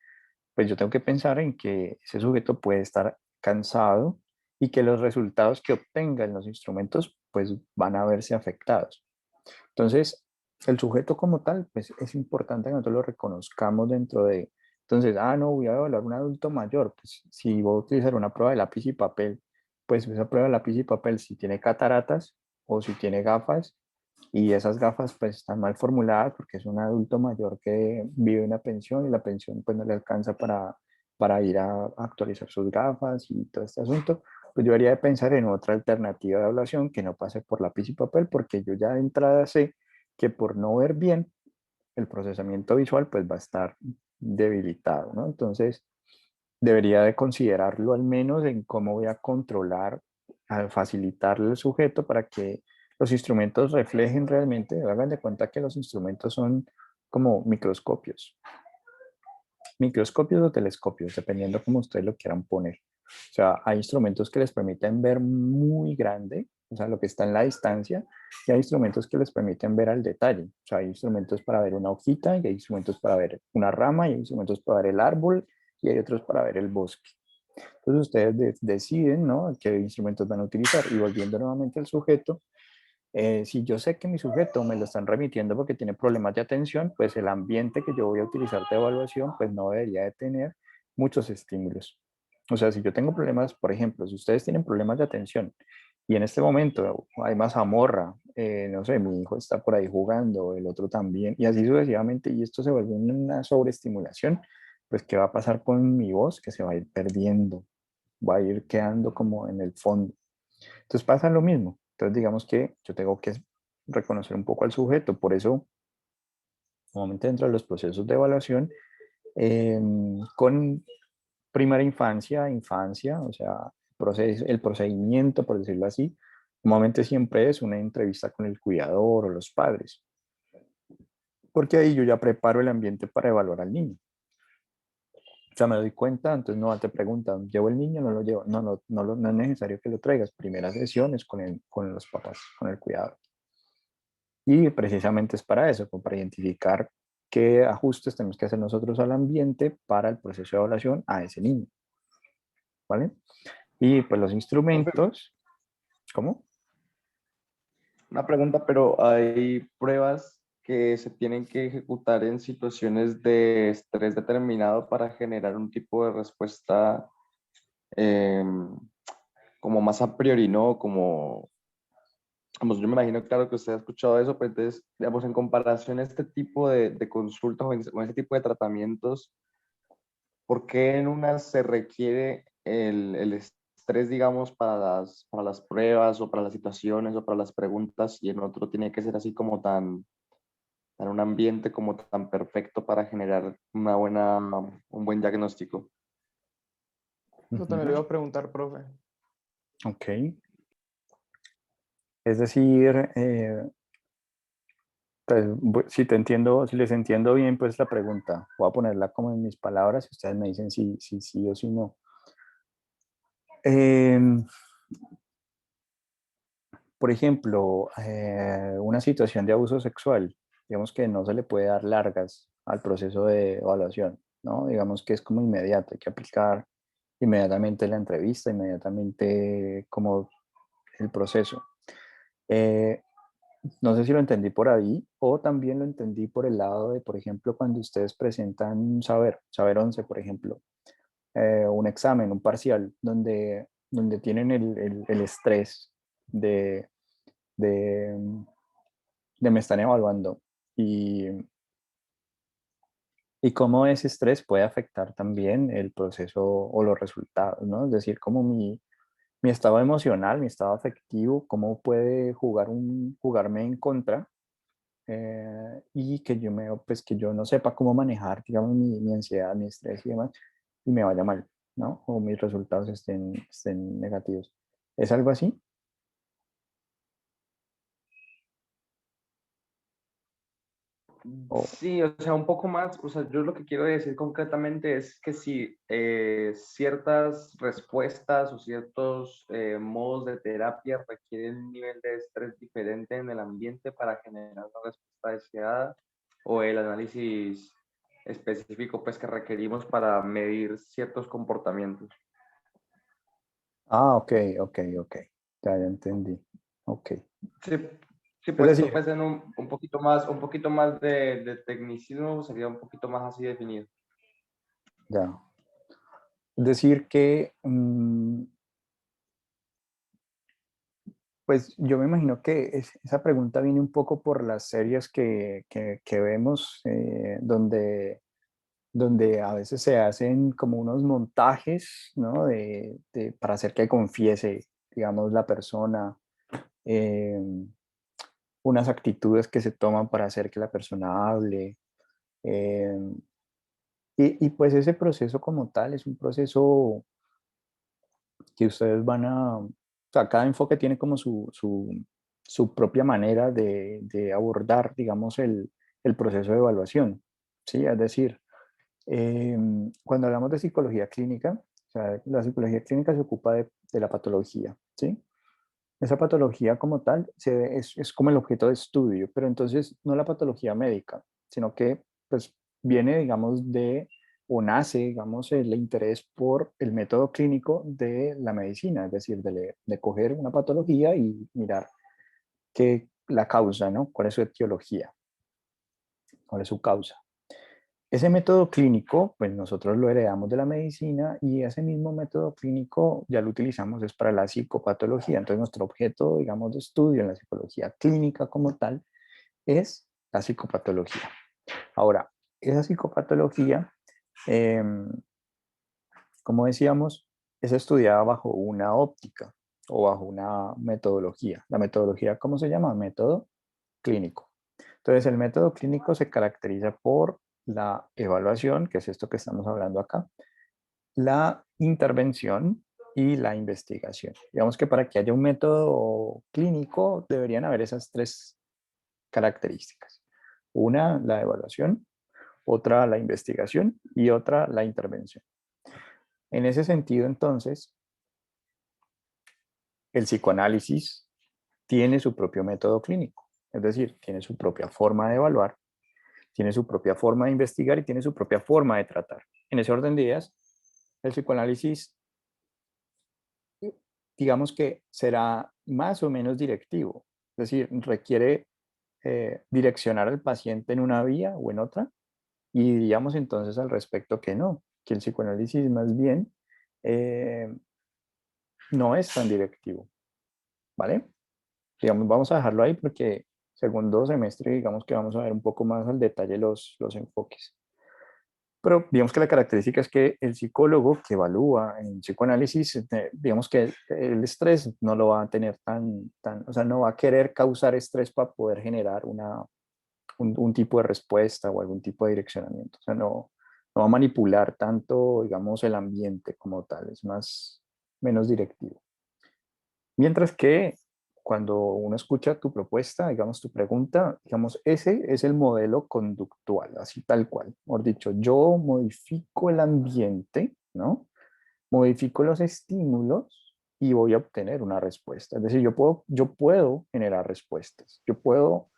Speaker 1: pues yo tengo que pensar en que ese sujeto puede estar cansado y que los resultados que obtenga en los instrumentos, pues, van a verse afectados. Entonces, el sujeto como tal, pues es importante que nosotros lo reconozcamos dentro de, entonces, no, voy a evaluar un adulto mayor, pues si voy a utilizar una prueba de lápiz y papel, pues esa prueba de lápiz y papel, si tiene cataratas o si tiene gafas, y esas gafas pues están mal formuladas porque es un adulto mayor que vive una pensión y la pensión pues no le alcanza para ir a actualizar sus gafas y todo este asunto, pues yo debería de pensar en otra alternativa de evaluación que no pase por lápiz y papel, porque yo ya de entrada sé que por no ver bien, el procesamiento visual pues va a estar debilitado, ¿no? Entonces, debería de considerarlo al menos en cómo voy a controlar, a facilitarle al sujeto para que los instrumentos reflejen realmente, hagan de cuenta que los instrumentos son como microscopios o telescopios, dependiendo cómo ustedes lo quieran poner. O sea, hay instrumentos que les permiten ver muy grande, o sea, lo que está en la distancia, y hay instrumentos que les permiten ver al detalle. O sea, hay instrumentos para ver una hojita, y hay instrumentos para ver una rama, y hay instrumentos para ver el árbol, y hay otros para ver el bosque. Entonces ustedes deciden, ¿no?, qué instrumentos van a utilizar. Y volviendo nuevamente al sujeto, si yo sé que mi sujeto me lo están remitiendo porque tiene problemas de atención, pues el ambiente que yo voy a utilizar de evaluación, pues no debería de tener muchos estímulos. O sea, si yo tengo problemas, por ejemplo, si ustedes tienen problemas de atención y en este momento hay mazamorra, no sé, mi hijo está por ahí jugando, el otro también, y así sucesivamente, y esto se vuelve una sobreestimulación, pues ¿qué va a pasar con mi voz? Que se va a ir perdiendo, va a ir quedando como en el fondo. Entonces pasa lo mismo. Entonces digamos que yo tengo que reconocer un poco al sujeto. Por eso, normalmente dentro de los procesos de evaluación, con primera infancia, infancia, o sea, el procedimiento, por decirlo así, normalmente siempre es una entrevista con el cuidador o los padres, porque ahí yo ya preparo el ambiente para evaluar al niño. O sea, me doy cuenta, entonces no te preguntan, ¿llevo el niño o no lo llevo? No, no, no, no es necesario que lo traigas. Primeras sesiones con los papás, con el cuidador. Y precisamente es para eso, como para identificar qué ajustes tenemos que hacer nosotros al ambiente para el proceso de evaluación a ese niño, ¿vale? Y pues los
Speaker 3: Profe,
Speaker 1: instrumentos, ¿cómo?
Speaker 3: una pregunta, pero hay pruebas que se tienen que ejecutar en situaciones de estrés determinado para generar un tipo de respuesta eh, como más a priori, ¿no? Como yo me imagino, claro que usted ha escuchado eso, pues entonces, digamos, en comparación a este tipo de consultas o en este tipo de tratamientos, ¿por qué en una se requiere el estrés, digamos, para las pruebas o para las situaciones o para las preguntas y en otro tiene que ser así como tan un ambiente como tan perfecto para generar un buen diagnóstico?
Speaker 2: Yo también le iba a preguntar, profe.
Speaker 1: Ok. Es decir, pues, si te entiendo, si les entiendo bien, pues la pregunta, voy a ponerla como en mis palabras y ustedes me dicen si sí o si no. Em, por ejemplo, una situación de abuso sexual, digamos que no se le puede dar largas al proceso de evaluación, ¿no? Digamos que es como inmediato, hay que aplicar inmediatamente la entrevista, inmediatamente como el proceso. Eh, no sé si lo entendí por ahí o también lo entendí por el lado de, por ejemplo, cuando ustedes presentan un saber 11, por ejemplo, un examen, un parcial, donde tienen el estrés de, de, de me están evaluando y cómo ese estrés puede afectar también el proceso o los resultados, ¿no? Es decir, cómo mi estado emocional, mi estado afectivo, cómo puede jugarme en contra y que pues que yo no sepa cómo manejar, digamos, mi ansiedad, mi estrés y demás, y me vaya mal, ¿no? O mis resultados estén negativos. ¿Es algo así? O,
Speaker 3: Sí, o sea, un poco más, o sea, yo lo que quiero decir concretamente es que si ciertas respuestas o ciertos modos de terapia requieren un nivel de estrés diferente en el ambiente para generar una respuesta deseada, o el análisis específico pues que requerimos para medir ciertos comportamientos.
Speaker 1: ok, ok. Ya entendí. Ok.
Speaker 3: Sí, sí,
Speaker 1: Es
Speaker 3: puesto
Speaker 1: decir,
Speaker 3: pues en un poquito más de tecnicismo, sería un poquito más así definido.
Speaker 1: ya. Es decir que, pues yo me imagino que esa pregunta viene un poco por las series que vemos, donde a veces se hacen como unos montajes, ¿no? Para hacer que confiese, digamos, la persona, eh, unas actitudes que se toman para hacer que la persona hable. eh, y pues ese proceso como tal es un proceso que ustedes o sea, cada enfoque tiene como su propia manera de abordar, digamos, el proceso de evaluación, ¿sí? Es decir, cuando hablamos de psicología clínica, o sea, la psicología clínica se ocupa de la patología, ¿sí? Esa patología como tal es como el objeto de estudio, pero entonces no la patología médica, sino que pues viene, digamos, o nace, digamos, el interés por el método clínico de la medicina, es decir, de coger una patología y mirar qué la causa, ¿no? ¿Cuál es su etiología? ¿Cuál es su causa? Ese método clínico, pues nosotros lo heredamos de la medicina y ese mismo método clínico ya lo utilizamos es para la psicopatología. Entonces nuestro objeto, digamos, de estudio en la psicología clínica como tal es la psicopatología. Ahora, esa psicopatología, eh, como decíamos, es estudiada bajo una óptica o bajo una metodología. La metodología, ¿cómo se llama? Método clínico. Entonces, el método clínico se caracteriza por la evaluación, que es esto que estamos hablando acá, la intervención y la investigación. Digamos que para que haya un método clínico deberían haber esas tres características. Una, la evaluación, otra, la investigación y otra, la intervención. En ese sentido, entonces, el psicoanálisis tiene su propio método clínico, es decir, tiene su propia forma de evaluar, tiene su propia forma de investigar y tiene su propia forma de tratar. En ese orden de ideas, el psicoanálisis, digamos que será más o menos directivo, es decir, requiere direccionar al paciente en una vía o en otra, y diríamos entonces al respecto que no, que el psicoanálisis más bien eh, no es tan directivo, ¿vale? Digamos, vamos a dejarlo ahí porque segundo semestre, digamos que vamos a ver un poco más al detalle los enfoques. Pero digamos que la característica es que el psicólogo que evalúa en psicoanálisis, digamos que el estrés no lo va a tener o sea, no va a querer causar estrés para poder generar un tipo de respuesta o algún tipo de direccionamiento. O sea, no no va a manipular tanto, digamos, el ambiente como tal, es menos directivo. Mientras que cuando uno escucha tu propuesta, digamos, tu pregunta, digamos, ese es el modelo conductual, así tal cual. Mejor dicho, yo modifico el ambiente, ¿no? Modifico los estímulos y voy a obtener una respuesta. Es decir, yo puedo generar respuestas. Yo puedo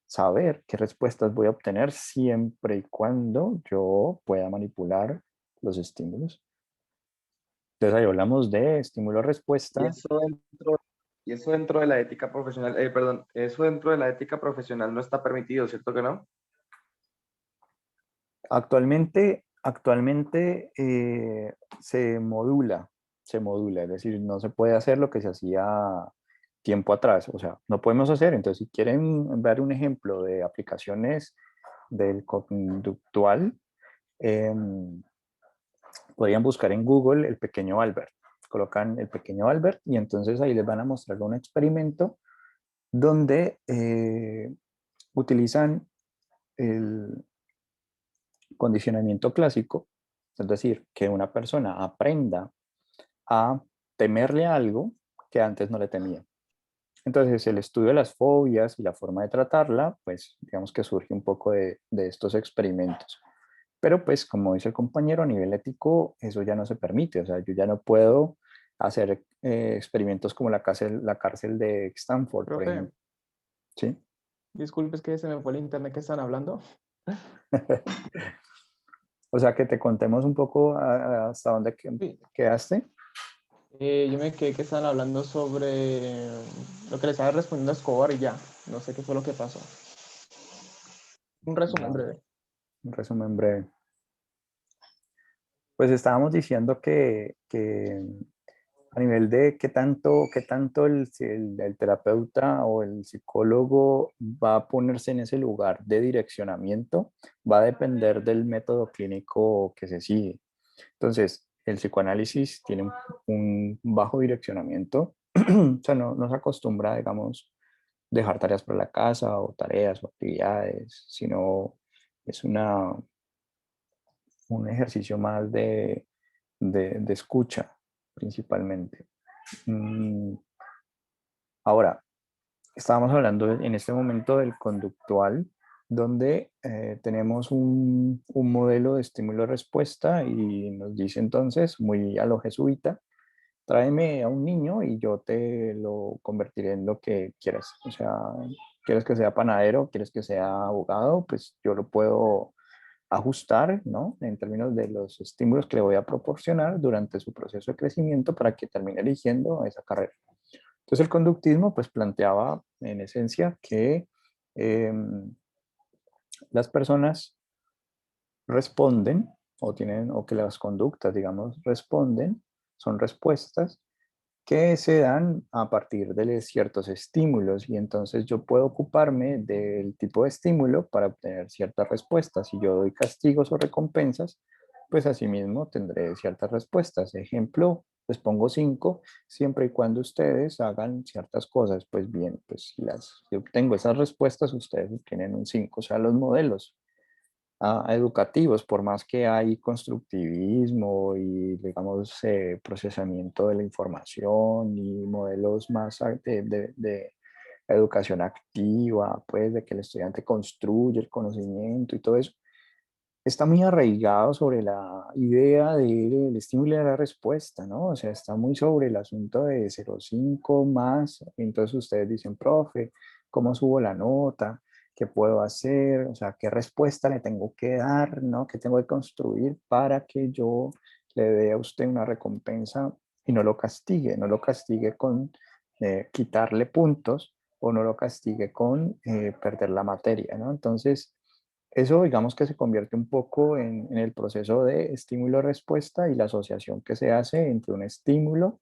Speaker 1: saber qué respuestas voy a obtener siempre y cuando yo pueda manipular los estímulos. Entonces ahí hablamos de
Speaker 3: Y
Speaker 1: estímulo-respuesta.
Speaker 3: eso dentro de la ética profesional, perdón, eso dentro de la ética profesional no está permitido, ¿cierto que no?
Speaker 1: Actualmente se modula, es decir, no se puede hacer lo que se hacía tiempo atrás, o sea, no podemos hacer. Entonces, si quieren ver un ejemplo de aplicaciones del conductual, podrían buscar en Google el pequeño Albert. Colocan el pequeño Albert y entonces ahí les van a mostrar un experimento donde utilizan el condicionamiento clásico, es decir, que una persona aprenda a temerle a algo que antes no le temía. Entonces, el estudio de las fobias y la forma de tratarla, pues digamos que surge un poco de estos experimentos. Pero pues, como dice el compañero, a nivel ético, eso ya no se permite. O sea, yo ya no puedo hacer experimentos como la cárcel de Stanford, por
Speaker 2: Profe,
Speaker 1: ejemplo. ¿Sí?
Speaker 2: disculpe, es que se me fue el internet que están hablando.
Speaker 1: O sea, que te contemos un poco hasta dónde
Speaker 2: Sí.
Speaker 1: quedaste.
Speaker 2: Yo me quedé que estaban hablando sobre lo que le estaba respondiendo a Escobar y ya. No sé qué fue lo que pasó. Un resumen
Speaker 1: Vale,
Speaker 2: breve.
Speaker 1: un resumen breve. Pues estábamos diciendo que a nivel de qué tanto el terapeuta o el psicólogo va a ponerse en ese lugar de direccionamiento, va a depender del método clínico que se sigue. Entonces, el psicoanálisis tiene un bajo direccionamiento, o sea, no se acostumbra, digamos, dejar tareas para la casa o tareas o actividades, sino es un ejercicio más de escucha principalmente. Mm, Ahora, estábamos hablando en este momento del conductual, donde tenemos un modelo de estímulo-respuesta y nos dice entonces, muy a lo jesuita, tráeme a un niño y yo te lo convertiré en lo que quieras. O sea, quieres que sea panadero, quieres que sea abogado, pues yo lo puedo ajustar, ¿no? En términos de los estímulos que le voy a proporcionar durante su proceso de crecimiento para que termine eligiendo esa carrera. Entonces el conductismo pues planteaba en esencia que eh, las personas responden o que las conductas, digamos, responden, son respuestas que se dan a partir de ciertos estímulos y entonces yo puedo ocuparme del tipo de estímulo para obtener ciertas respuestas. Si yo doy castigos o recompensas, pues asimismo tendré ciertas respuestas. Ejemplo, les pongo 5 siempre y cuando ustedes hagan ciertas cosas. Pues bien, pues si obtengo esas respuestas, ustedes obtienen un 5. O sea, los modelos educativos, por más que hay constructivismo y, digamos, procesamiento de la información y modelos más de educación activa, pues de que el estudiante construye el conocimiento y todo eso, está muy arraigado sobre la idea del estímulo y de la respuesta, ¿no? O sea, está muy sobre el asunto de 0,5 más, entonces ustedes dicen, profe, ¿cómo subo la nota? ¿Qué puedo hacer? O sea, ¿qué respuesta le tengo que dar, ¿no? ¿Qué tengo que construir para que yo le dé a usted una recompensa y no lo castigue con quitarle puntos o no lo castigue con perder la materia, ¿no? Entonces, eso digamos que se convierte un poco en el proceso de estímulo-respuesta y la asociación que se hace entre un estímulo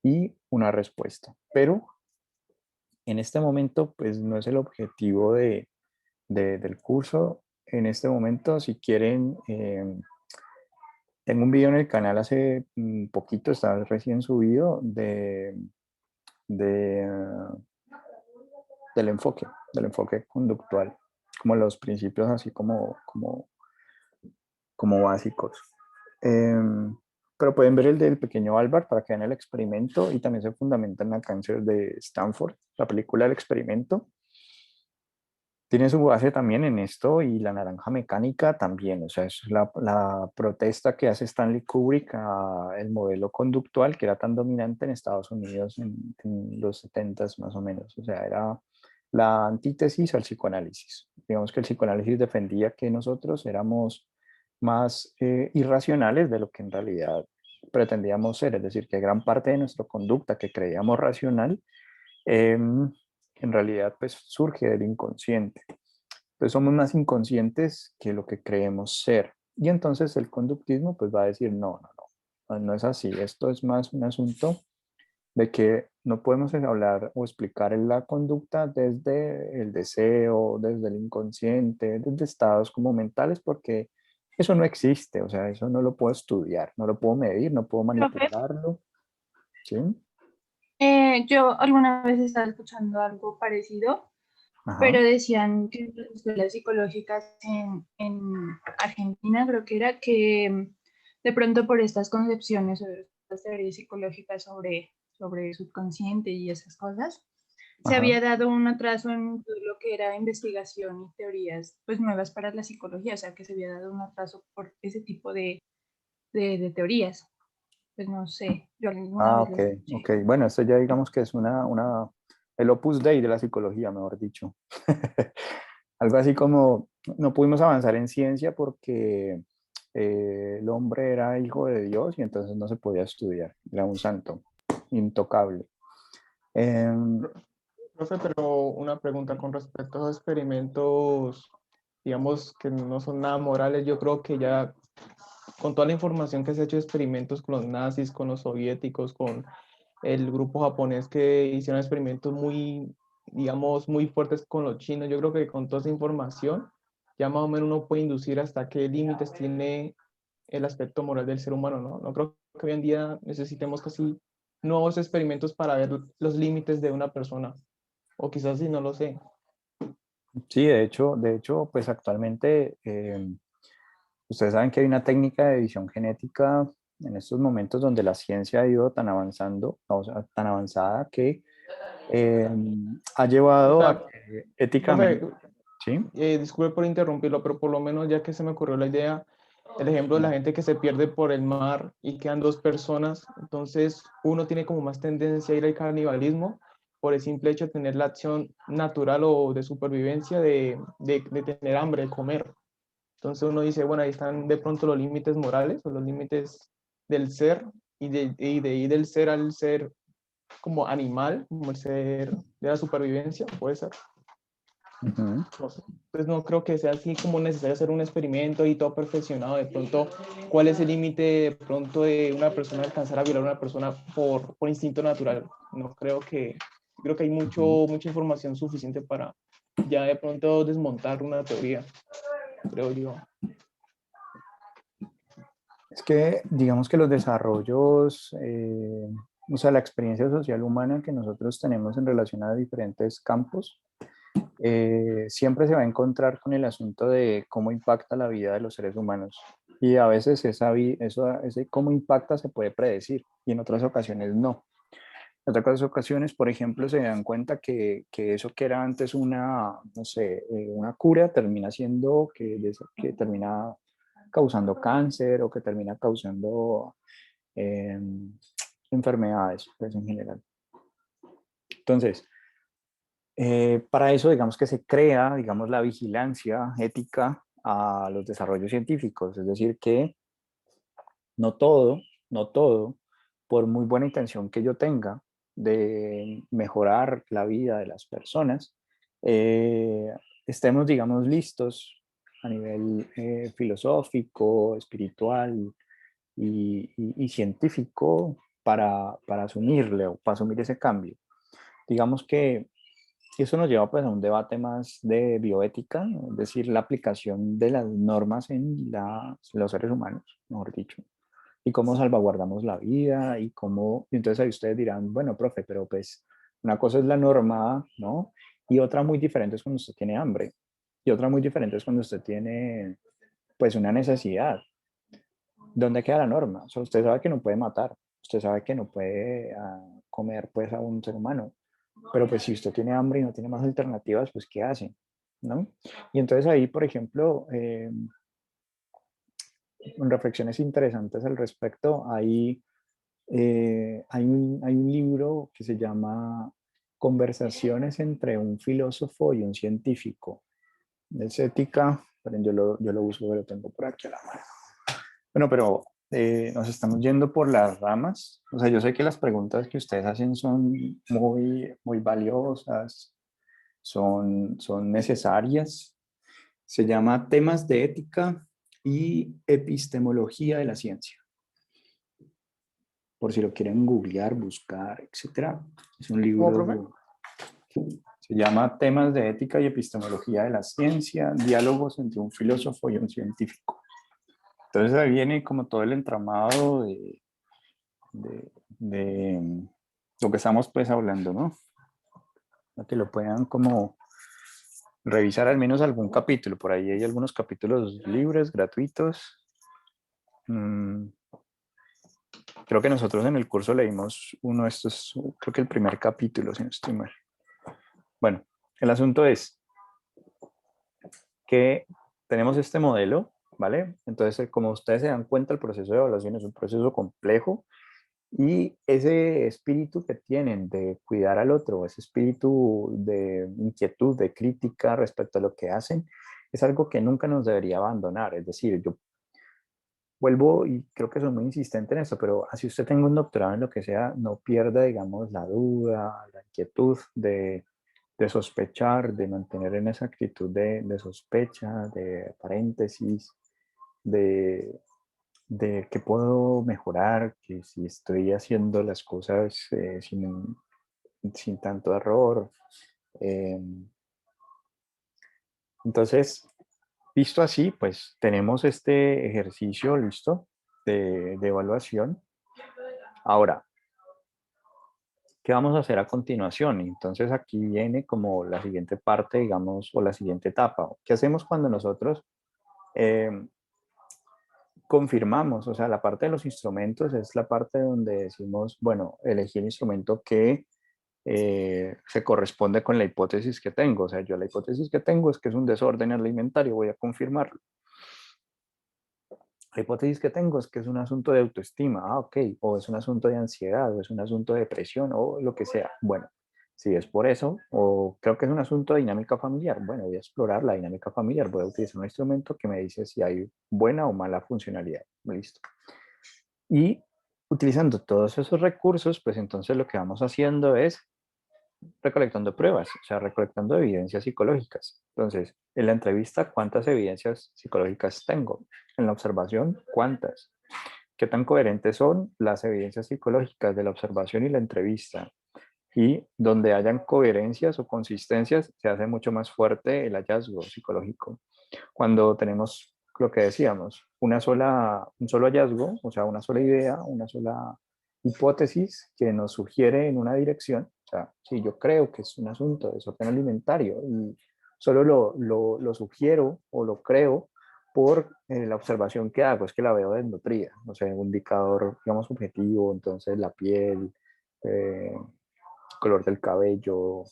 Speaker 1: y una respuesta. Pero en este momento, pues no es el objetivo del curso. En este momento, si quieren, tengo un video en el canal hace poquito, está recién subido, de, del enfoque conductual, como los principios así como como básicos. Pero pueden ver el del pequeño Albert para que vean el experimento y también se fundamenta en la cáncer de Stanford, la película El experimento. Tiene su base también en esto y la naranja mecánica también, o sea, es la protesta que hace Stanley Kubrick a el modelo conductual que era tan dominante en Estados Unidos en los 70s más o menos, o sea, era la antítesis al psicoanálisis. Digamos que el psicoanálisis defendía que nosotros éramos más irracionales de lo que en realidad pretendíamos ser, es decir, que gran parte de nuestra conducta que creíamos racional, en realidad pues surge del inconsciente. Entonces somos más inconscientes que lo que creemos ser. Y entonces el conductismo pues va a decir, no es así. Esto es más un asunto de que no podemos hablar o explicar la conducta desde el deseo, desde el inconsciente, desde estados como mentales, porque eso no existe, o sea, eso no lo puedo estudiar, no lo puedo medir, no puedo
Speaker 4: Profe,
Speaker 1: manipularlo, ¿sí?
Speaker 4: yo alguna vez estaba escuchando algo parecido,
Speaker 1: Ajá,
Speaker 4: pero decían que en las escuelas psicológicas en Argentina creo que era que de pronto por estas concepciones o estas teorías psicológicas sobre el subconsciente y esas cosas, se
Speaker 1: ajá.
Speaker 4: había dado un atraso en todo lo que era investigación y teorías pues nuevas para la psicología, o sea que se había dado un atraso por ese tipo de teorías. Pues no sé, yo alguna
Speaker 1: Ah,
Speaker 4: vez lo
Speaker 1: ok, ok.
Speaker 4: escuché.
Speaker 1: Bueno, esto ya digamos que es el opus dei de la psicología, mejor dicho. Algo así como no pudimos avanzar en ciencia porque el hombre era hijo de Dios y entonces no se podía estudiar. Era un santo, intocable. Em,
Speaker 2: Profe, pero una pregunta con respecto a los experimentos, digamos que no son nada morales. Yo creo que ya con toda la información que se ha hecho de experimentos con los nazis, con los soviéticos, con el grupo japonés que hicieron experimentos muy, digamos, muy fuertes con los chinos, yo creo que con toda esa información ya más o menos uno puede inducir hasta qué límites tiene el aspecto moral del ser humano, ¿no? No creo que hoy en día necesitemos casi nuevos experimentos para ver los límites de una persona. O quizás sí, no lo sé.
Speaker 1: sí, de hecho, pues actualmente ustedes saben que hay una técnica de edición genética en estos momentos donde la ciencia ha ido tan avanzando, o sea, tan avanzada que eh, ha
Speaker 2: O
Speaker 1: llevado a
Speaker 2: sea,
Speaker 1: que éticamente,
Speaker 2: profe,
Speaker 1: ¿sí?
Speaker 2: disculpe por interrumpirlo, pero por lo menos ya que se me ocurrió la idea, el ejemplo de la gente que se pierde por el mar y quedan dos personas, entonces uno tiene como más tendencia a ir al canibalismo por el simple hecho de tener la acción natural o de supervivencia de tener hambre, de comer. Entonces uno dice, bueno, ahí están de pronto los límites morales o los límites del ser y de ir del ser al ser como animal, como el ser de la supervivencia, puede ser.
Speaker 1: Ujú.
Speaker 2: No sé. Pues no creo que sea así como necesario hacer un experimento y todo perfeccionado. De pronto, ¿cuál es el límite de pronto de una persona alcanzar a violar a una persona por instinto natural? No creo que hay
Speaker 1: Ujú.
Speaker 2: mucha información suficiente para ya de pronto desmontar una teoría, creo yo.
Speaker 1: Es que digamos que los desarrollos, o sea, la experiencia social humana que nosotros tenemos en relación a diferentes campos, siempre se va a encontrar con el asunto de cómo impacta la vida de los seres humanos. Y a veces ese cómo impacta se puede predecir y en otras ocasiones no. En otras ocasiones, por ejemplo, se dan cuenta que eso que era antes no sé, una cura termina siendo que termina causando cáncer o que termina causando eh, enfermedades pues, en general. Entonces, para eso, digamos que se crea, digamos, la vigilancia ética a los desarrollos científicos, es decir, que no todo, no todo, por muy buena intención que yo tenga de mejorar la vida de las personas, eh, estemos, digamos, listos a nivel filosófico, espiritual y científico para asumirle o para asumir ese cambio. Digamos que eso nos lleva pues a un debate más de bioética, es decir, la aplicación de las normas en los seres humanos, mejor dicho, y cómo salvaguardamos la vida y entonces ahí ustedes dirán, bueno, profe, pero pues una cosa es la norma, ¿no? Y otra muy diferente es cuando usted tiene hambre y otra muy diferente es cuando usted tiene pues una necesidad. ¿dónde queda la norma? O sea, usted sabe que no puede matar, usted sabe que no puede comer pues a un ser humano, pero pues si usted tiene hambre y no tiene más alternativas, pues ¿qué hace? ¿No? Y entonces ahí, por ejemplo, reflexiones interesantes al respecto, hay un libro que se llama Conversaciones entre un filósofo y un científico. Es ética, pero yo lo uso, lo tengo por aquí a la mano. Bueno, pero nos estamos yendo por las ramas. O sea, yo sé que las preguntas que ustedes hacen son muy valiosas, son necesarias. Se llama Temas de Ética y Epistemología de la Ciencia. Por si lo quieren googlear, buscar, etcétera. Es un
Speaker 2: ¿Cómo, profe?
Speaker 1: libro, se llama Temas de Ética y Epistemología de la Ciencia, diálogos entre un filósofo y un científico. Entonces ahí viene como todo el entramado de lo que estamos pues hablando, ¿no? Para que lo puedan como revisar al menos algún capítulo. Por ahí hay algunos capítulos libres, gratuitos. Creo que nosotros en el curso leímos uno de estos, creo que el primer capítulo, si no estoy mal. Bueno, el asunto es que tenemos este modelo, ¿vale? Entonces, como ustedes se dan cuenta, el proceso de evaluación es un proceso complejo y ese espíritu que tienen de cuidar al otro, ese espíritu de inquietud, de crítica respecto a lo que hacen, es algo que nunca nos debería abandonar. Es decir, yo vuelvo y creo que soy muy insistente en esto, pero así usted tenga un doctorado en lo que sea, no pierda, digamos, la duda, la inquietud de sospechar, de mantener en esa actitud de sospecha, de paréntesis, de, de qué puedo mejorar, que si estoy haciendo las cosas sin tanto error. Eh, entonces, visto así, pues tenemos este ejercicio listo de evaluación. Ahora, ¿qué vamos a hacer a continuación? Entonces aquí viene como la siguiente parte, digamos, o la siguiente etapa. ¿Qué hacemos cuando nosotros eh, confirmamos? O sea, la parte de los instrumentos es la parte donde decimos, bueno, elegí el instrumento que se corresponde con la hipótesis que tengo. O sea, yo la hipótesis que tengo es que es un desorden alimentario, voy a confirmarlo. La hipótesis que tengo es que es un asunto de autoestima, ok, o es un asunto de ansiedad, o es un asunto de depresión, o lo que sea. Bueno, si es por eso, o creo que es un asunto de dinámica familiar, bueno, voy a explorar la dinámica familiar, voy a utilizar un instrumento que me dice si hay buena o mala funcionalidad. Listo. Y utilizando todos esos recursos, pues entonces lo que vamos haciendo es recolectando pruebas, o sea, recolectando evidencias psicológicas. Entonces, en la entrevista, ¿cuántas evidencias psicológicas tengo? En la observación, ¿cuántas? ¿Qué tan coherentes son las evidencias psicológicas de la observación y la entrevista? Y donde hayan coherencias o consistencias, se hace mucho más fuerte el hallazgo psicológico. Cuando tenemos lo que decíamos, un solo hallazgo, o sea, una sola idea, una sola hipótesis que nos sugiere en una dirección, o sea, si yo creo que es un asunto de desorden alimentario y solo lo sugiero o lo creo por la observación que hago, es que la veo desnutrida, o sea, un indicador, digamos, objetivo, entonces la piel, color del cabello,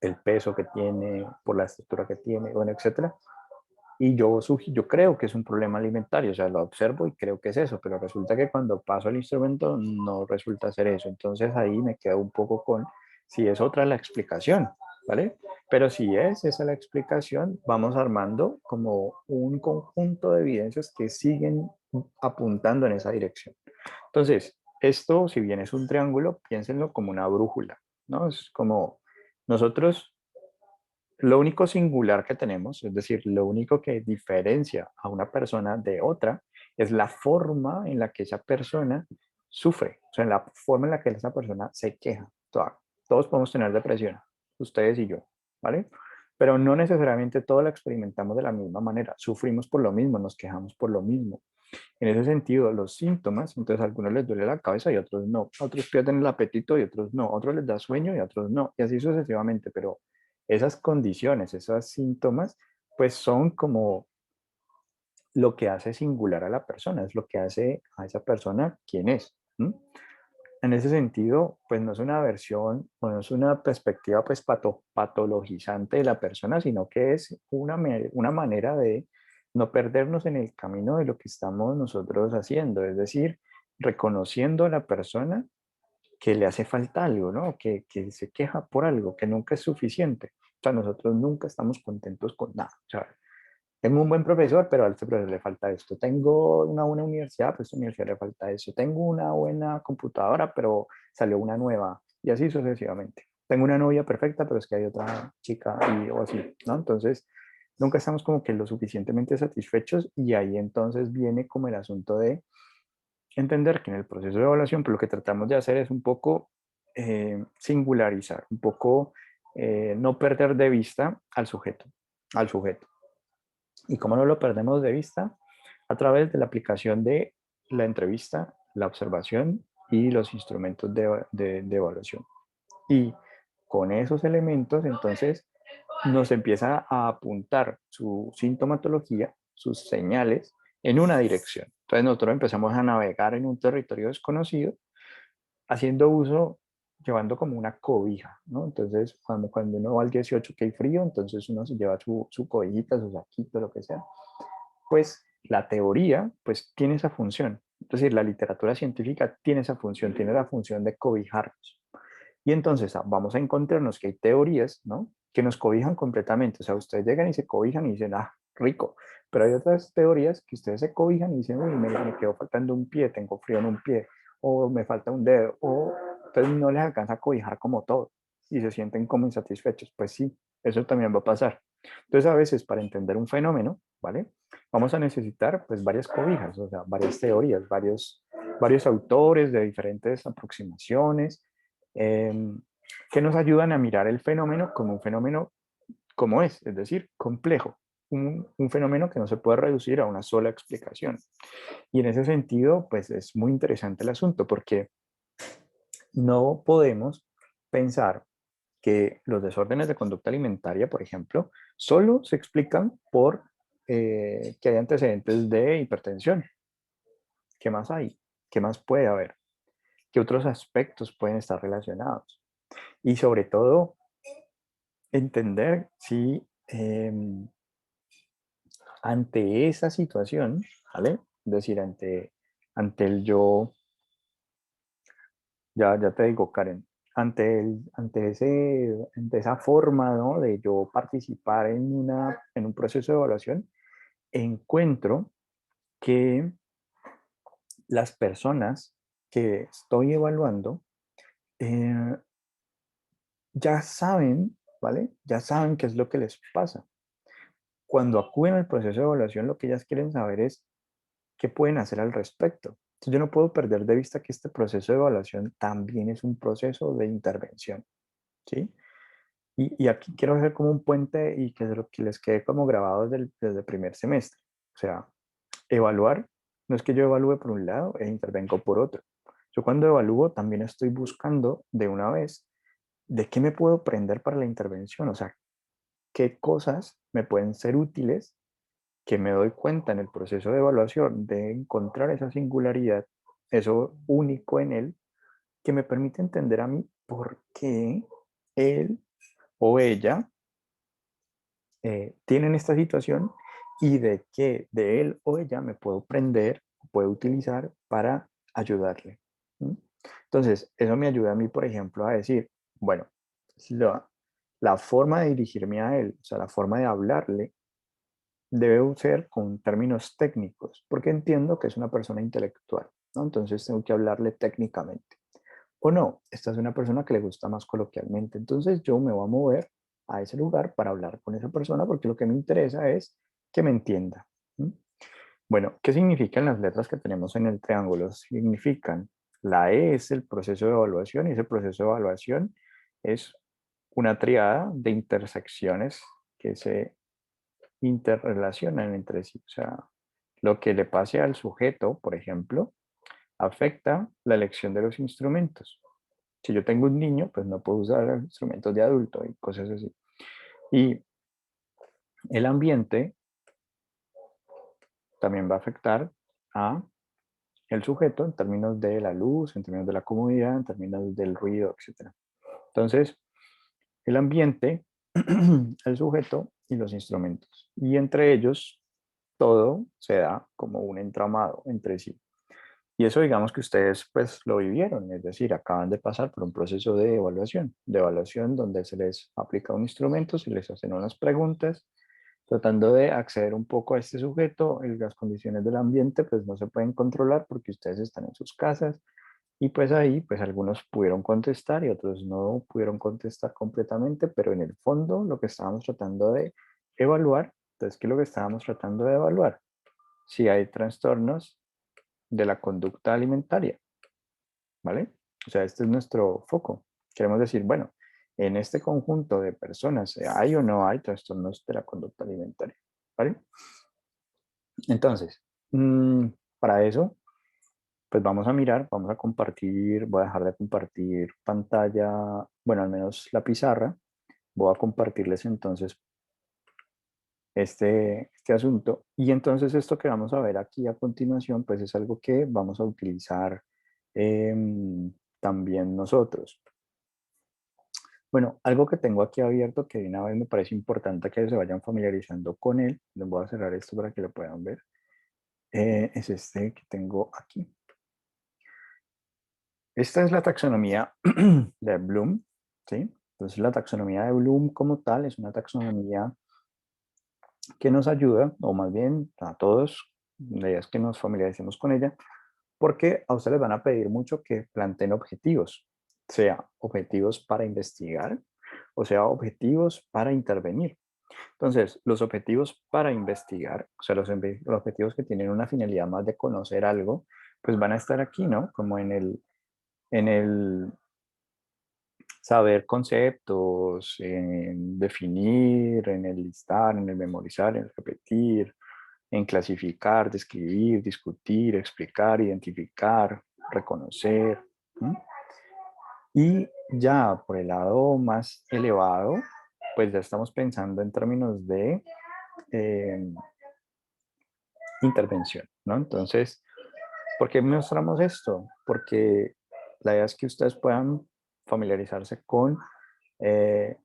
Speaker 1: el peso que tiene, por la estructura que tiene, bueno, etcétera. Y yo creo que es un problema alimentario, o sea, lo observo y creo que es eso, pero resulta que cuando paso el instrumento no resulta ser eso. Entonces ahí me quedo un poco con si es otra la explicación, ¿vale? Pero si es esa la explicación, vamos armando como un conjunto de evidencias que siguen apuntando en esa dirección. Entonces, esto, si bien es un triángulo, piénsenlo como una brújula, ¿no? Es como nosotros lo único singular que tenemos, es decir, lo único que diferencia a una persona de otra, es la forma en la que esa persona sufre, o sea, la forma en la que esa persona se queja. Todos podemos tener depresión, ustedes y yo, ¿vale? Pero no necesariamente todo lo experimentamos de la misma manera. Sufrimos por lo mismo, nos quejamos por lo mismo. En ese sentido, los síntomas, entonces a algunos les duele la cabeza y a otros no. A otros pierden el apetito y a otros no. A otros les da sueño y a otros no. Y así sucesivamente. Pero esas condiciones, esos síntomas, pues son como lo que hace singular a la persona, es lo que hace a esa persona quién es. ¿M? En ese sentido, pues no es una versión, o no es una perspectiva pues patologizante de la persona, sino que es una manera de no perdernos en el camino de lo que estamos nosotros haciendo, es decir, reconociendo a la persona que le hace falta algo, ¿no? Que se queja por algo, que nunca es suficiente. O sea, nosotros nunca estamos contentos con nada. O sea, tengo un buen profesor, pero a este profesor le falta esto. Tengo una buena universidad, pero a esta universidad le falta eso. Tengo una buena computadora, pero salió una nueva. Y así sucesivamente. Tengo una novia perfecta, pero es que hay otra chica o así, ¿no? Entonces, nunca estamos como que lo suficientemente satisfechos y ahí entonces viene como el asunto de entender que en el proceso de evaluación, pues lo que tratamos de hacer es un poco singularizar, un poco no perder de vista al sujeto. ¿Y cómo no lo perdemos de vista? A través de la aplicación de la entrevista, la observación y los instrumentos de evaluación. Y con esos elementos, entonces, nos empieza a apuntar su sintomatología, sus señales, en una dirección. Entonces, nosotros empezamos a navegar en un territorio desconocido, haciendo uso, llevando como una cobija, ¿no? Entonces, cuando uno va al 18 que hay frío, entonces uno se lleva su cobijita, su saquito, lo que sea. Pues la teoría, pues tiene esa función. Es decir, la literatura científica tiene esa función, tiene la función de cobijarnos. Y entonces vamos a encontrarnos que hay teorías, ¿no? Que nos cobijan completamente. O sea, ustedes llegan y se cobijan y dicen, ah, rico. Pero hay otras teorías que ustedes se cobijan y dicen, uy, me quedó faltando un pie, tengo frío en un pie, o me falta un dedo, o entonces no les alcanza a cobijar como todo y se sienten como insatisfechos. Pues sí, eso también va a pasar. Entonces, a veces para entender un fenómeno, ¿vale? Vamos a necesitar pues varias cobijas, o sea, varias teorías, varios autores de diferentes aproximaciones, que nos ayudan a mirar el fenómeno como un fenómeno como es decir, complejo, un fenómeno que no se puede reducir a una sola explicación. Y en ese sentido, pues es muy interesante el asunto, porque no podemos pensar que los desórdenes de conducta alimentaria, por ejemplo, solo se explican por que hay antecedentes de hipertensión. ¿Qué más hay? ¿Qué más puede haber? ¿Qué otros aspectos pueden estar relacionados? Y sobre todo, entender si ante esa situación, ¿vale? Es decir, ante el yo, ya te digo, Karen, ante esa forma, ¿no? De yo participar en un proceso de evaluación, encuentro que las personas que estoy evaluando eh, ya saben, ¿vale? Ya saben qué es lo que les pasa. Cuando acuden al proceso de evaluación, lo que ellas quieren saber es qué pueden hacer al respecto. Entonces, yo no puedo perder de vista que este proceso de evaluación también es un proceso de intervención, ¿sí? Y aquí quiero hacer como un puente y que es lo que les quede como grabado desde el primer semestre. O sea, evaluar no es que yo evalúe por un lado e intervengo por otro. Yo cuando evalúo también estoy buscando de una vez de qué me puedo aprender para la intervención, o sea, qué cosas me pueden ser útiles que me doy cuenta en el proceso de evaluación de encontrar esa singularidad, eso único en él, que me permite entender a mí por qué él o ella tienen esta situación y de qué de él o ella me puedo aprender, puedo utilizar para ayudarle. ¿Mm? Entonces, eso me ayuda a mí, por ejemplo, a decir, bueno, la forma de dirigirme a él, o sea, la forma de hablarle, debe ser con términos técnicos, porque entiendo que es una persona intelectual, ¿no? Entonces tengo que hablarle técnicamente. O no, esta es una persona que le gusta más coloquialmente, entonces yo me voy a mover a ese lugar para hablar con esa persona porque lo que me interesa es que me entienda. ¿Sí? Bueno, ¿qué significan las letras que tenemos en el triángulo? Significan, la E es el proceso de evaluación y ese proceso de evaluación es una triada de intersecciones que se interrelacionan entre sí. O sea, lo que le pase al sujeto, por ejemplo, afecta la elección de los instrumentos. Si yo tengo un niño, pues no puedo usar instrumentos de adulto y cosas así. Y el ambiente también va a afectar a el sujeto en términos de la luz, en términos de la comodidad, en términos del ruido, etc. Entonces, el ambiente, el sujeto y los instrumentos. Y entre ellos, todo se da como un entramado entre sí. Y eso digamos que ustedes pues lo vivieron, es decir, acaban de pasar por un proceso de evaluación donde se les aplica un instrumento, se les hacen unas preguntas, tratando de acceder un poco a este sujeto. Las condiciones del ambiente pues no se pueden controlar porque ustedes están en sus casas y pues ahí pues algunos pudieron contestar y otros no pudieron contestar completamente, pero en el fondo lo que estábamos tratando de evaluar, entonces, ¿qué es lo que estábamos tratando de evaluar? Si hay trastornos de la conducta alimentaria, ¿vale? O sea, este es nuestro foco. Queremos decir, bueno, en este conjunto de personas, ¿hay o no hay trastornos de la conducta alimentaria? ¿Vale? Entonces, para eso, pues vamos a mirar, vamos a compartir, voy a dejar de compartir pantalla, bueno, al menos la pizarra. Voy a compartirles entonces este asunto. Y entonces esto que vamos a ver aquí a continuación, pues es algo que vamos a utilizar también nosotros. Bueno, algo que tengo aquí abierto que de una vez me parece importante que se vayan familiarizando con él. Les voy a cerrar esto para que lo puedan ver. Es este que tengo aquí. Esta es la taxonomía de Bloom, ¿sí? Entonces la taxonomía de Bloom como tal es una taxonomía que nos ayuda, o más bien a todos, la idea es que nos familiaricemos con ella, porque a ustedes les van a pedir mucho que planteen objetivos, sea objetivos para investigar, o sea objetivos para intervenir. Entonces, los objetivos para investigar, o sea, los objetivos que tienen una finalidad más de conocer algo, pues van a estar aquí, ¿no? Como en el saber conceptos, en definir, en el listar, en el memorizar, en el repetir, en clasificar, describir, discutir, explicar, identificar, reconocer. ¿Sí? Y ya por el lado más elevado, pues ya estamos pensando en términos de intervención, ¿no? Entonces, ¿por qué mostramos esto? Porque la idea es que ustedes puedan familiarizarse con que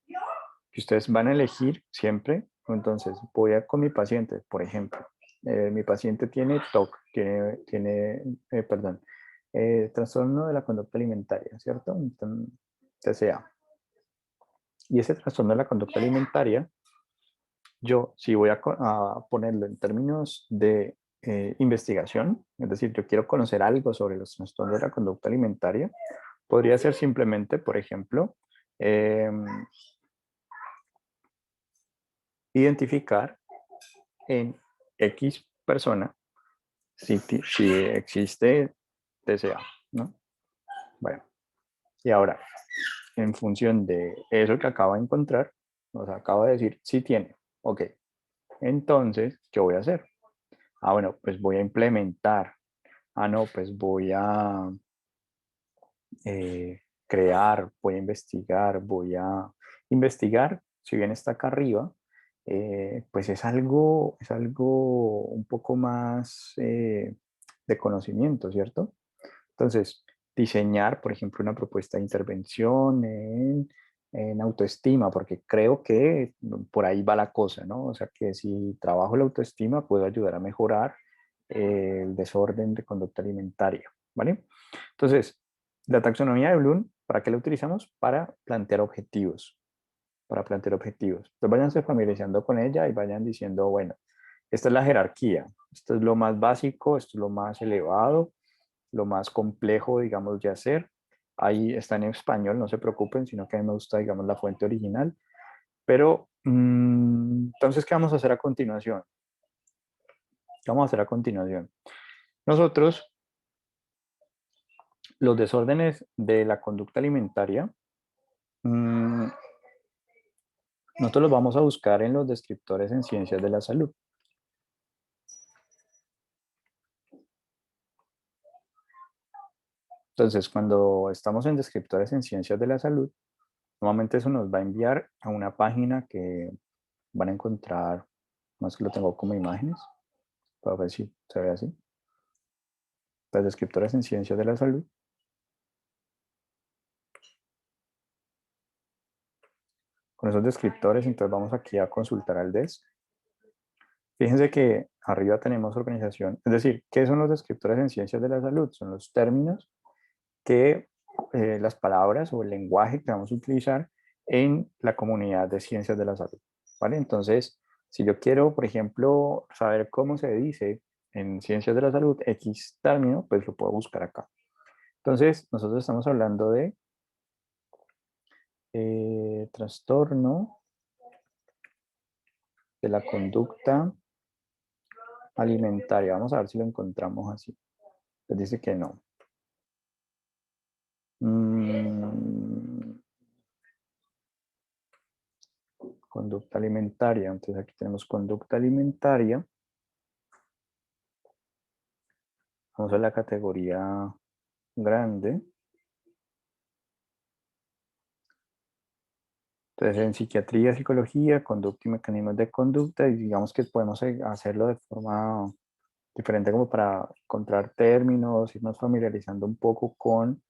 Speaker 1: ustedes van a elegir siempre. Entonces, voy a con mi paciente, por ejemplo. Mi paciente tiene TOC, perdón, trastorno de la conducta alimentaria, ¿cierto? Entonces, TCA. Y ese trastorno de la conducta alimentaria, yo si voy a ponerlo en términos de investigación, es decir, yo quiero conocer algo sobre los trastornos de la conducta alimentaria, podría ser simplemente, por ejemplo, identificar en X persona si existe TCA, ¿no? Bueno, y ahora, en función de eso que acabo de encontrar, nos acaba de decir si tiene. Ok, entonces, ¿qué voy a hacer? Ah, bueno, pues voy a implementar. Ah, no, pues voy a crear, voy a investigar, si bien está acá arriba, pues es algo un poco más de conocimiento, ¿cierto? Entonces, diseñar, por ejemplo, una propuesta de intervención en autoestima, porque creo que por ahí va la cosa, ¿no? O sea, que si trabajo la autoestima, puedo ayudar a mejorar el desorden de conducta alimentaria, ¿vale? Entonces, la taxonomía de Bloom, ¿para qué la utilizamos? Para plantear objetivos, para plantear objetivos. Entonces, váyanse familiarizando con ella y vayan diciendo, bueno, esta es la jerarquía, esto es lo más básico, esto es lo más elevado, lo más complejo, digamos, de hacer. Ahí está en español, no se preocupen, sino que a mí me gusta, digamos, la fuente original. Pero, entonces, ¿qué vamos a hacer a continuación? ¿Qué vamos a hacer a continuación? Nosotros, los desórdenes de la conducta alimentaria, nosotros los vamos a buscar en los descriptores en ciencias de la salud. Entonces, cuando estamos en descriptores en ciencias de la salud, normalmente eso nos va a enviar a una página que van a encontrar, más que lo tengo como imágenes, Pues sí, se ve así. Las descriptores en ciencias de la salud. Con esos descriptores, entonces vamos aquí a consultar al desk. Fíjense que arriba tenemos organización, es decir, ¿qué son los descriptores en ciencias de la salud? Son los términos que las palabras o el lenguaje que vamos a utilizar en la comunidad de ciencias de la salud, ¿vale? Entonces, si yo quiero, por ejemplo, saber cómo se dice en ciencias de la salud X término, pues lo puedo buscar acá. Entonces, nosotros estamos hablando de trastorno de la conducta alimentaria. Vamos a ver si lo encontramos así. Les dice que no. Conducta alimentaria. Entonces aquí tenemos conducta alimentaria. Vamos a la categoría grande. Entonces en psiquiatría, psicología, conducta y mecanismos de conducta, y digamos que podemos hacerlo de forma diferente como para encontrar términos, irnos familiarizando un poco con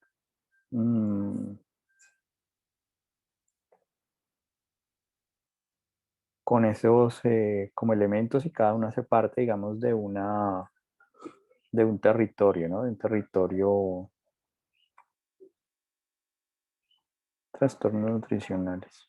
Speaker 1: esos como elementos, y cada uno hace parte, digamos, de un territorio, ¿no? De un territorio. Trastornos nutricionales.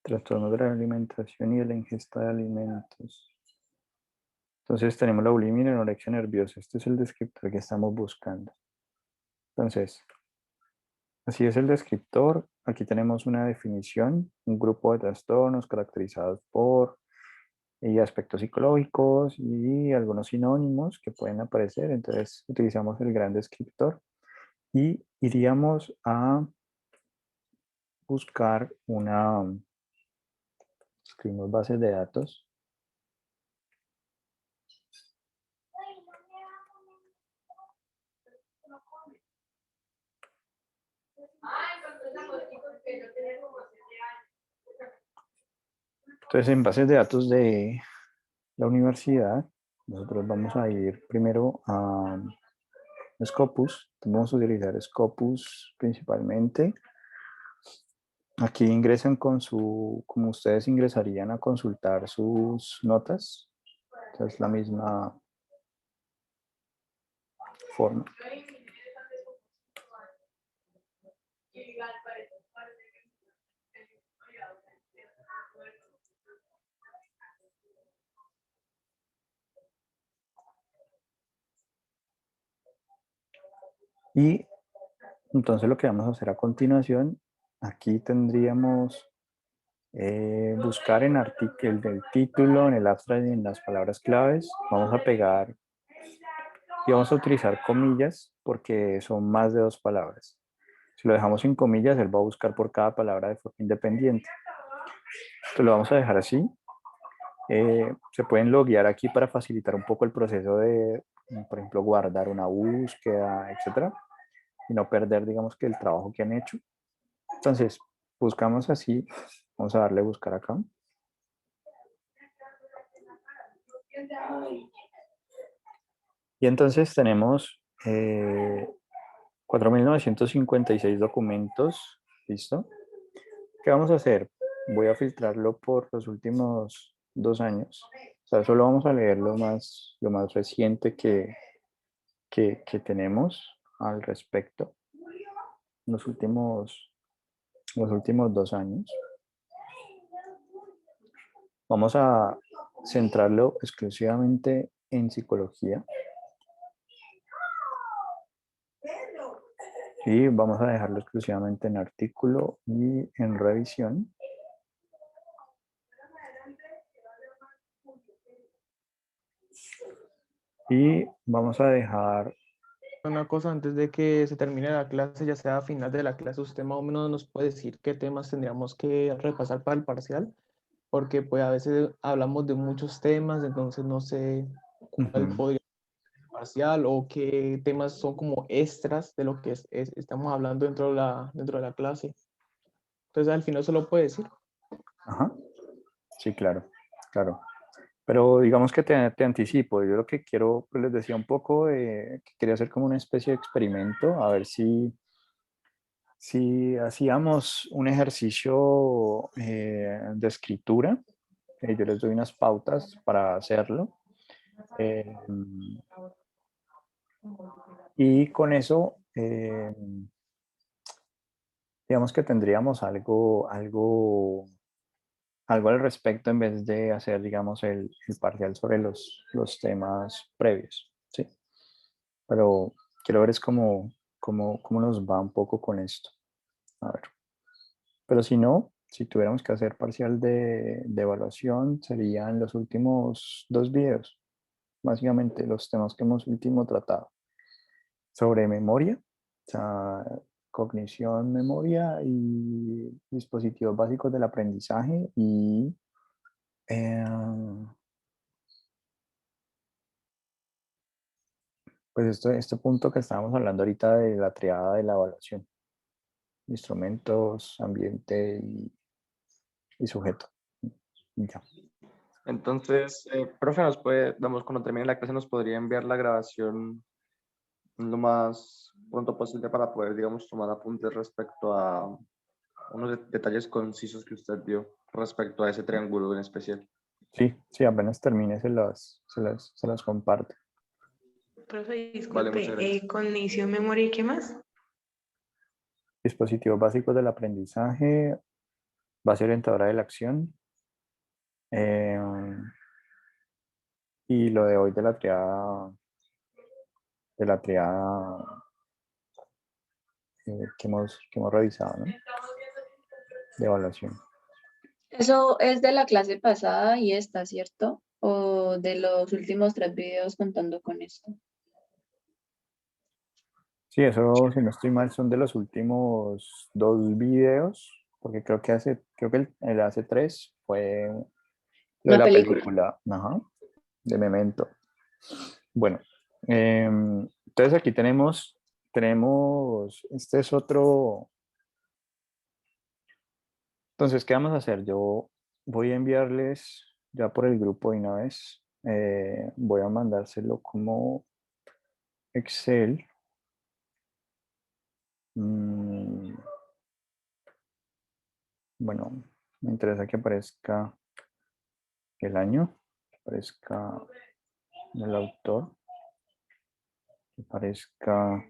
Speaker 1: Trastornos de la alimentación y de la ingesta de alimentos. Entonces tenemos la bulimia y la anorexia nerviosa. Este es el descriptor que estamos buscando. Entonces, así es el descriptor. Aquí tenemos una definición, un grupo de trastornos caracterizados por aspectos psicológicos y algunos sinónimos que pueden aparecer. Entonces utilizamos el gran descriptor y iríamos a buscar escribimos bases de datos. Entonces, en bases de datos de la universidad, nosotros vamos a ir primero a Scopus. Vamos a utilizar Scopus principalmente. Aquí ingresan como ustedes ingresarían a consultar sus notas. Entonces, la misma forma. Y entonces lo que vamos a hacer a continuación, aquí tendríamos buscar en el del título, en el abstract y en las palabras claves. Vamos a pegar y vamos a utilizar comillas porque son más de 2 palabras. Si lo dejamos sin comillas, él va a buscar por cada palabra de forma independiente. Entonces lo vamos a dejar así. Se pueden loguear aquí para facilitar un poco el proceso de, por ejemplo, guardar una búsqueda, etcétera, y no perder, digamos, que el trabajo que han hecho. Entonces, buscamos así. Vamos a darle a buscar acá. Y entonces tenemos 4.956 documentos. ¿Listo? ¿Qué vamos a hacer? Voy a filtrarlo por los últimos 2 años. O sea, solo vamos a leer lo más reciente que tenemos al respecto. Los últimos 2 años. Vamos a centrarlo exclusivamente en psicología. Y vamos a dejarlo exclusivamente en artículo y en revisión. Y vamos a dejar...
Speaker 2: Una cosa, antes de que se termine la clase, ya sea a final de la clase, usted más o menos nos puede decir qué temas tendríamos que repasar para el parcial, porque pues a veces hablamos de muchos temas, entonces no sé cuál podría parcial o qué temas son como extras de lo que estamos hablando dentro de la clase. Entonces al final se lo puede decir.
Speaker 1: Ajá. Sí, claro, claro. Pero digamos que te anticipo, yo lo que quiero, pues les decía un poco, que quería hacer como una especie de experimento, a ver si hacíamos un ejercicio de escritura, yo les doy unas pautas para hacerlo, eh, y con eso, digamos que tendríamos algo al respecto en vez de hacer, digamos, el parcial sobre los temas previos, ¿sí? Pero quiero ver es cómo nos va un poco con esto. A ver. Pero si no, si tuviéramos que hacer parcial de evaluación, serían los últimos 2 videos, básicamente los temas que hemos último tratado. Sobre memoria, o sea, cognición, memoria y dispositivos básicos del aprendizaje y pues este punto que estábamos hablando ahorita de la triada de la evaluación, instrumentos, ambiente y sujeto. Y ya.
Speaker 3: Entonces, profe, cuando termine la clase, nos podría enviar la grabación lo más pronto posible para poder, digamos, tomar apuntes respecto a unos detalles concisos que usted dio respecto a ese triángulo en especial.
Speaker 1: Sí, sí, apenas termine se las comparto.
Speaker 5: Profe,
Speaker 3: Vale,
Speaker 5: disculpe,
Speaker 3: muchas gracias.
Speaker 5: cognición, memoria y qué más.
Speaker 1: Dispositivos básicos del aprendizaje, base orientadora de la acción, eh, y lo de hoy de la triada que hemos revisado, ¿no? De evaluación.
Speaker 6: Eso es de la clase pasada y esta, ¿cierto? O de los últimos 3 videos contando con esto.
Speaker 1: Sí, eso, si no estoy mal, son de los últimos 2 videos, porque creo que el hace 3 fue lo de
Speaker 6: La
Speaker 1: la
Speaker 6: película.
Speaker 1: película, ajá, de Memento. Bueno, entonces aquí tenemos, este es otro. Entonces, ¿qué vamos a hacer? Yo voy a enviarles ya por el grupo de una vez, voy a mandárselo como Excel. Bueno, me interesa que aparezca el año, que aparezca el autor, que aparezca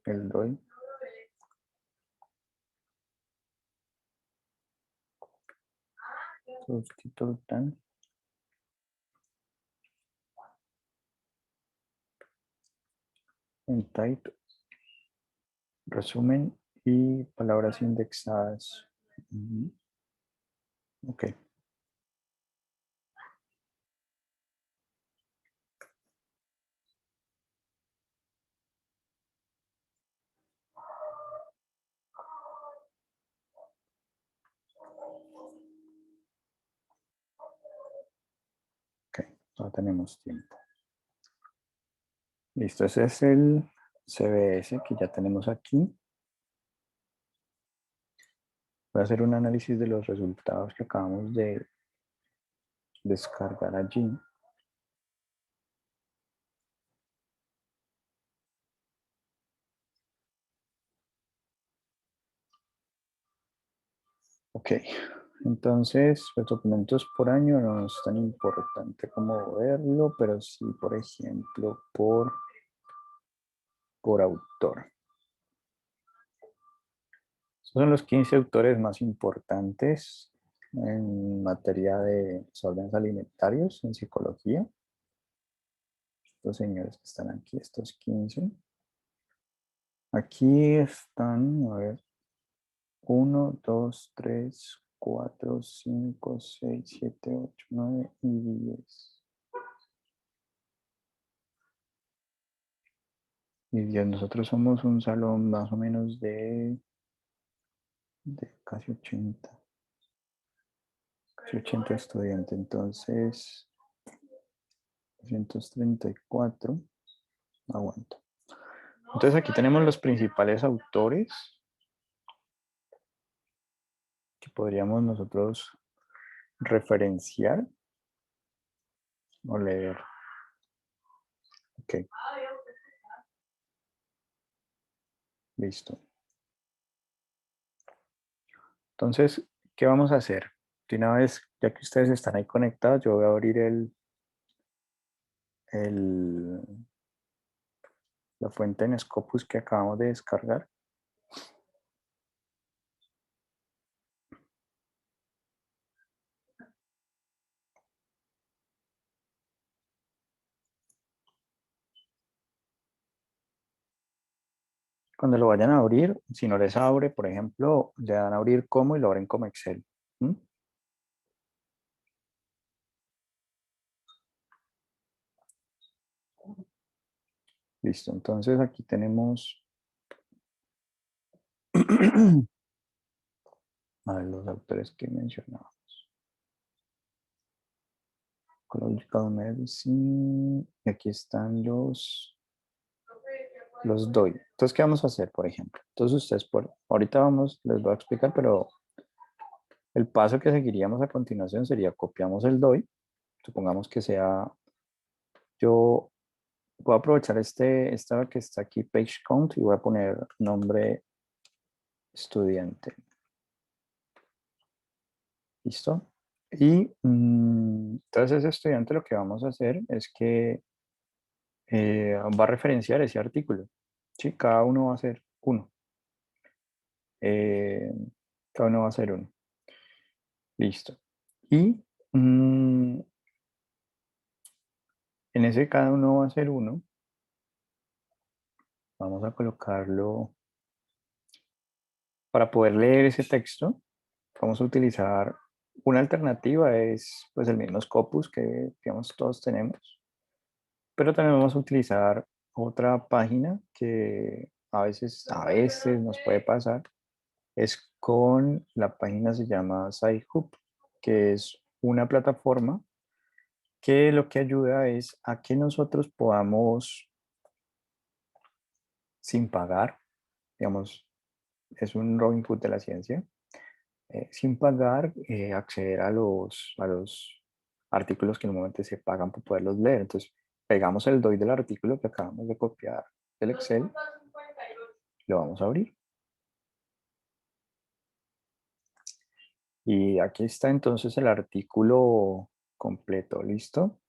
Speaker 1: el DOI. Subtítulo tan. En type, resumen y palabras indexadas. Ok. Ok, no tenemos tiempo. Listo, ese es el CBS que ya tenemos aquí. Voy a hacer un análisis de los resultados que acabamos de descargar allí. Ok, entonces los documentos por año no es tan importante como verlo, pero sí, por ejemplo, por autor. Estos son los 15 autores más importantes en materia de desórdenes alimentarios en psicología. Estos señores que están aquí, estos 15. Aquí están, a ver, 1, 2, 3, 4, 5, 6, 7, 8, 9 y 10. Y 10, nosotros somos un salón más o menos de casi 80. Casi 80 estudiantes, entonces 234. Aguanta. Entonces aquí tenemos los principales autores que podríamos nosotros referenciar o leer. Ok. Listo. Entonces, ¿qué vamos a hacer? De una vez, ya que ustedes están ahí conectados, yo voy a abrir la fuente en Scopus que acabamos de descargar. Cuando lo vayan a abrir, si no les abre, por ejemplo, le dan a abrir como y lo abren como Excel. ¿Mm? Listo, entonces aquí tenemos a ver, los autores que mencionamos. Ecological Medicine. Y aquí están los doy. Entonces, ¿qué vamos a hacer, por ejemplo? Entonces, ustedes, ahorita les voy a explicar, pero el paso que seguiríamos a continuación sería copiamos el DOI. Supongamos que sea, yo voy a aprovechar esta que está aquí, page count, y voy a poner nombre estudiante. ¿Listo? Y entonces ese estudiante lo que vamos a hacer es que va a referenciar ese artículo. ¿Sí? Cada uno va a ser uno. Cada uno va a ser uno. Listo. Y en ese cada uno va a ser uno. Vamos a colocarlo para poder leer ese texto. Vamos a utilizar una alternativa, es pues el mismo Scopus que digamos todos tenemos. Pero también vamos a utilizar otra página que a veces nos puede pasar. Es con la página se llama SciHub, que es una plataforma que lo que ayuda es a que nosotros podamos, sin pagar, digamos, es un Robin Hood de la ciencia, sin pagar, acceder a los artículos que normalmente se pagan para poderlos leer. Entonces, pegamos el DOI del artículo que acabamos de copiar del Excel, lo vamos a abrir. Y aquí está entonces el artículo completo, ¿listo?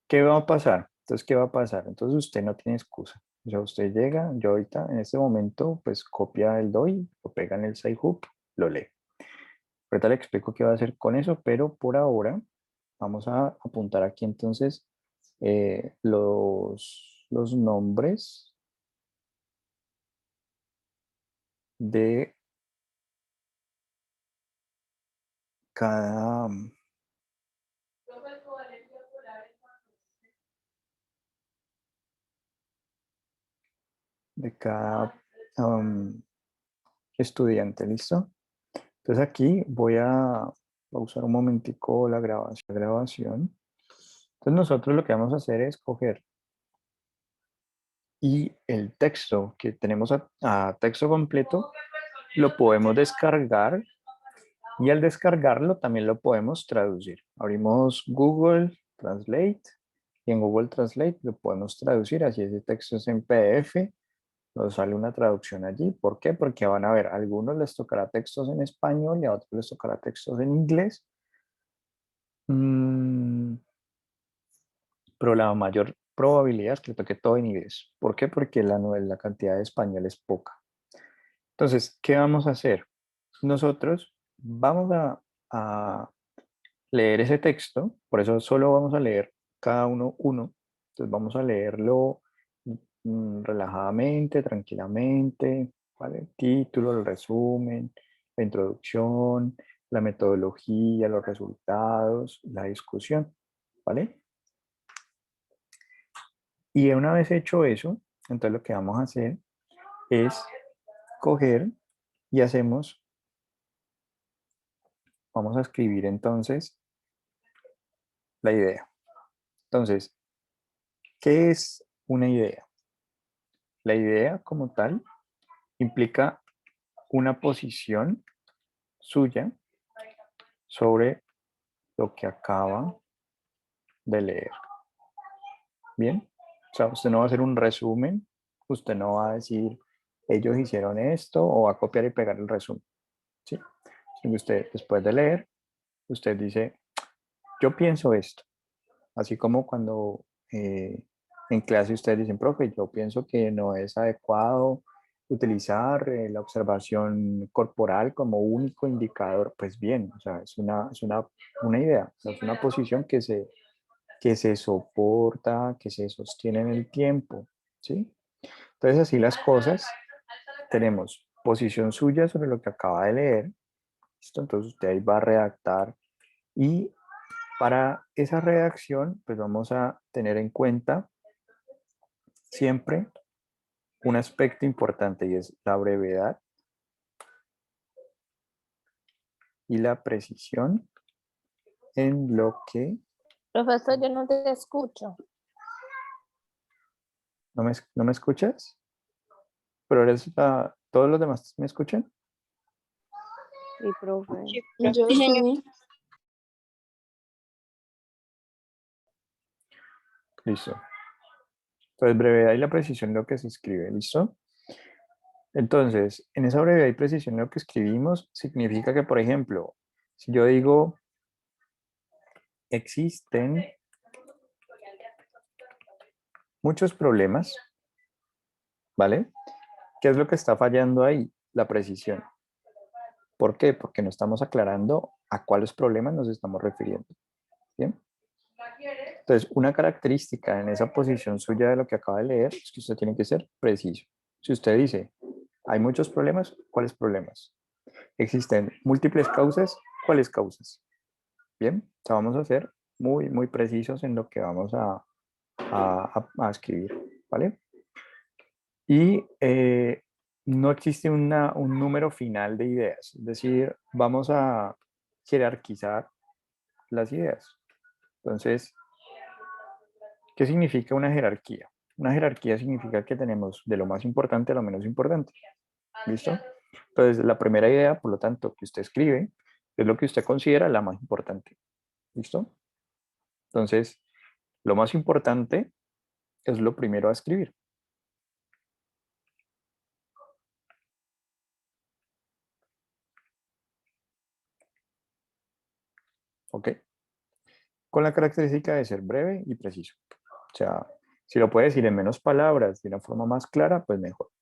Speaker 1: ¿Qué va a pasar? Entonces, ¿qué va a pasar? Entonces, usted no tiene excusa. O sea, usted llega, yo ahorita, en este momento, pues copia el DOI, lo pega en el SciHub, lo lee. Ahorita le explico qué va a hacer con eso, pero por ahora vamos a apuntar aquí entonces los nombres de cada, de cada estudiante, ¿listo? Entonces aquí voy a usar un momentico la grabación. Entonces nosotros lo que vamos a hacer es coger y el texto que tenemos a texto completo lo podemos descargar y al descargarlo también lo podemos traducir. Abrimos Google Translate y en Google Translate lo podemos traducir, así ese texto es en PDF, nos sale una traducción allí. ¿Por qué? Porque van a ver, a algunos les tocará textos en español y a otros les tocará textos en inglés. Pero la mayor probabilidad es que le toque todo en inglés. ¿Por qué? Porque la cantidad de español es poca. Entonces, ¿qué vamos a hacer? Nosotros vamos a leer ese texto, por eso solo vamos a leer cada uno. Entonces vamos a leerlo relajadamente, tranquilamente, ¿vale? El título, el resumen, la introducción, la metodología, los resultados, la discusión, ¿vale? Y una vez hecho eso, entonces lo que vamos a hacer es coger y vamos a escribir entonces la idea. Entonces, ¿Qué es una idea? La idea como tal implica una posición suya sobre lo que acaba de leer. ¿Bien? O sea, usted no va a hacer un resumen, usted no va a decir, ellos hicieron esto, o va a copiar y pegar el resumen. ¿Sí? Sino que usted, después de leer, usted dice, yo pienso esto. Así como cuando en clase ustedes dicen, profe, yo pienso que no es adecuado utilizar la observación corporal como único indicador. Pues bien, o sea, una idea, o sea, es una posición que se soporta, que se sostiene en el tiempo, ¿sí? Entonces, así las cosas, tenemos posición suya sobre lo que acaba de leer, ¿listo? Entonces usted ahí va a redactar y para esa redacción, pues vamos a tener en cuenta siempre un aspecto importante y es la brevedad y la precisión en lo que...
Speaker 7: Profesor, yo no te escucho.
Speaker 1: ¿No me escuchas? Pero eres ¿todos los demás me escuchan?
Speaker 7: Sí, profe.
Speaker 6: Yo
Speaker 4: Sí, señor.
Speaker 6: sí.
Speaker 1: Listo. Entonces, brevedad y la precisión en lo que se escribe, ¿listo? Entonces, en esa brevedad y precisión en lo que escribimos, significa que, por ejemplo, si yo digo, existen muchos problemas, ¿vale? ¿Qué es lo que está fallando ahí? La precisión. ¿Por qué? Porque no estamos aclarando a cuáles problemas nos estamos refiriendo. ¿Bien? Entonces, una característica en esa posición suya de lo que acaba de leer es que usted tiene que ser preciso. Si usted dice, hay muchos problemas, ¿cuáles problemas? Existen múltiples causas, ¿cuáles causas? Bien, o sea, vamos a ser muy, muy precisos en lo que vamos a escribir, ¿vale? Y no existe un número final de ideas, es decir, vamos a jerarquizar las ideas. Entonces, ¿qué significa una jerarquía? Una jerarquía significa que tenemos de lo más importante a lo menos importante. ¿Listo? Entonces, la primera idea, por lo tanto, que usted escribe, es lo que usted considera la más importante. ¿Listo? Entonces, lo más importante es lo primero a escribir. ¿Ok? Con la característica de ser breve y preciso. O sea, si lo puede decir en menos palabras, de una forma más clara, pues mejor.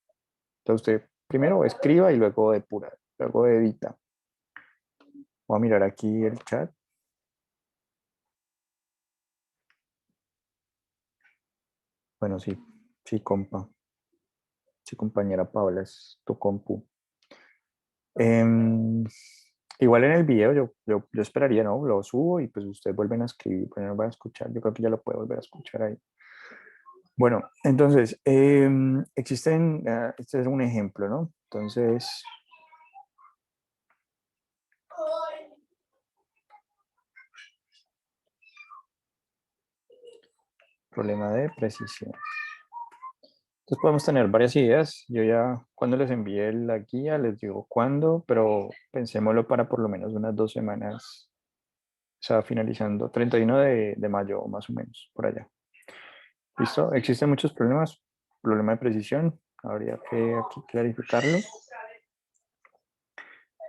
Speaker 1: Entonces usted primero escriba y luego depura, luego edita. Voy a mirar aquí el chat. Bueno, sí, sí, compa. Sí, compañera Paula, es tu compu. Em, igual en el video yo esperaría, ¿no? Lo subo y pues ustedes vuelven a escribir, pues no van a escuchar. Yo creo que ya lo puedo volver a escuchar ahí. Bueno, entonces, existen, este es un ejemplo, ¿no? Entonces, problema de precisión. Entonces podemos tener varias ideas. Yo ya cuando les envíe la guía les digo cuándo, pero pensémoslo para por lo menos unas 2 semanas, o sea, finalizando 31 de mayo más o menos, por allá. ¿Listo? Existen muchos problemas. Problema de precisión, habría que aquí clarificarlo.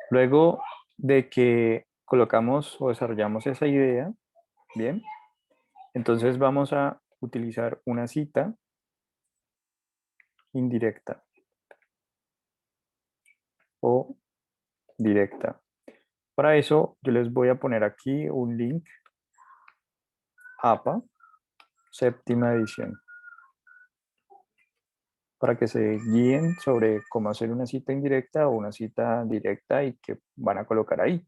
Speaker 1: Luego de que colocamos o desarrollamos esa idea, bien, entonces vamos a utilizar una cita indirecta o directa. Para eso yo les voy a poner aquí un link APA, séptima edición, para que se guíen sobre cómo hacer una cita indirecta o una cita directa y que van a colocar ahí.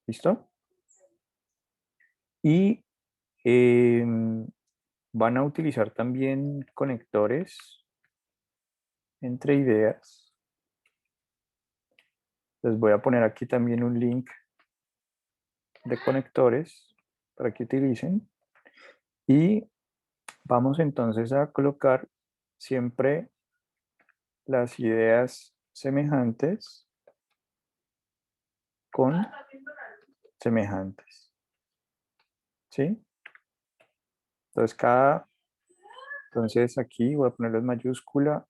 Speaker 1: ¿Listo? Y van a utilizar también conectores entre ideas. Les voy a poner aquí también un link de conectores para que utilicen. Y Vamos entonces a colocar siempre las ideas semejantes con semejantes. ¿Sí? Entonces aquí voy a ponerlo en mayúscula,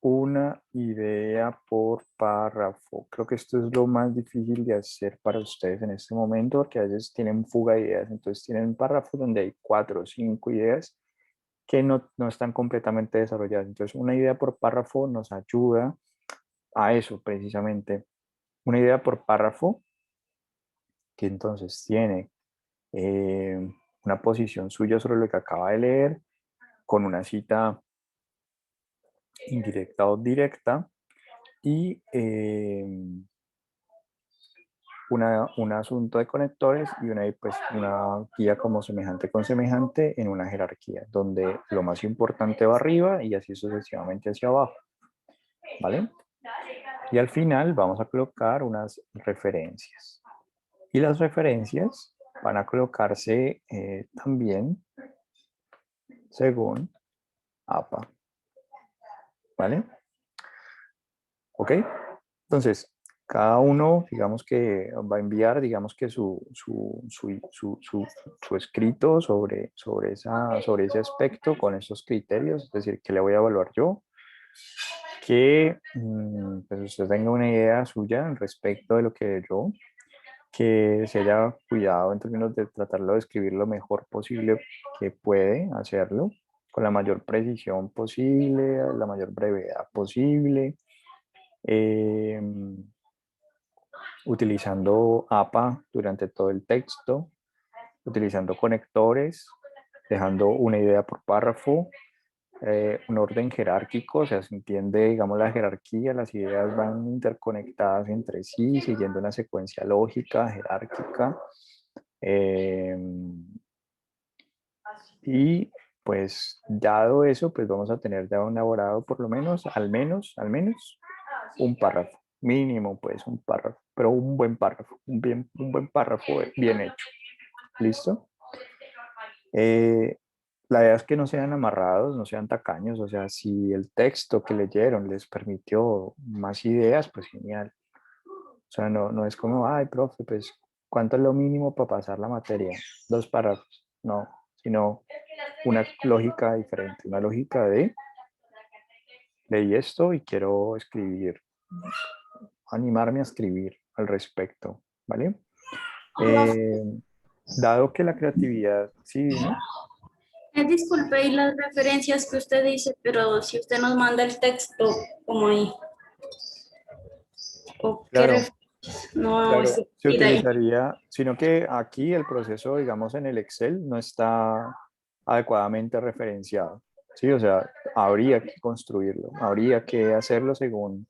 Speaker 1: una idea por párrafo. Creo que esto es lo más difícil de hacer para ustedes en este momento, porque a veces tienen fuga de ideas, entonces tienen párrafos donde hay 4 o 5 ideas que no están completamente desarrolladas. Entonces, una idea por párrafo nos ayuda a eso precisamente. Una idea por párrafo que entonces tiene una posición suya sobre lo que acaba de leer, con una cita indirecta o directa, y un asunto de conectores y pues, una guía como semejante con semejante en una jerarquía, donde lo más importante va arriba y así sucesivamente hacia abajo. ¿Vale? Y al final vamos a colocar unas referencias. Y las referencias van a colocarse también según APA. ¿Vale? ¿Ok? Entonces, cada uno, digamos que va a enviar, digamos que su escrito sobre ese aspecto con esos criterios, es decir, que le voy a evaluar yo, que pues usted tenga una idea suya respecto de lo que yo, que se haya cuidado en términos de tratarlo de escribir lo mejor posible que puede hacerlo, con la mayor precisión posible, la mayor brevedad posible, utilizando APA durante todo el texto, utilizando conectores, dejando una idea por párrafo, un orden jerárquico, o sea, se entiende, digamos, la jerarquía, las ideas van interconectadas entre sí, siguiendo una secuencia lógica, jerárquica. Y pues, dado eso, pues vamos a tener ya elaborado por lo menos, al menos, un párrafo. Mínimo, pues, un párrafo, pero un buen párrafo, un buen párrafo bien hecho. ¿Listo? La idea es que no sean amarrados, no sean tacaños, o sea, si el texto que leyeron les permitió más ideas, pues genial. O sea, no es como, ay, profe, pues, ¿cuánto es lo mínimo para pasar la materia? 2 párrafos. No, sino una lógica diferente, una lógica de, leí esto y quiero escribir, animarme a escribir al respecto, ¿vale? Dado que la creatividad, sí, dime.
Speaker 8: Disculpe, y las referencias que usted dice, pero si usted nos manda el texto, como ahí, o qué
Speaker 1: Claro,
Speaker 8: referencias, no
Speaker 1: claro,
Speaker 8: es
Speaker 1: se
Speaker 8: ir ahí.
Speaker 1: utilizaría, sino que aquí el proceso, digamos, en el Excel no está adecuadamente referenciado, ¿sí? O sea, habría que construirlo, habría que hacerlo según...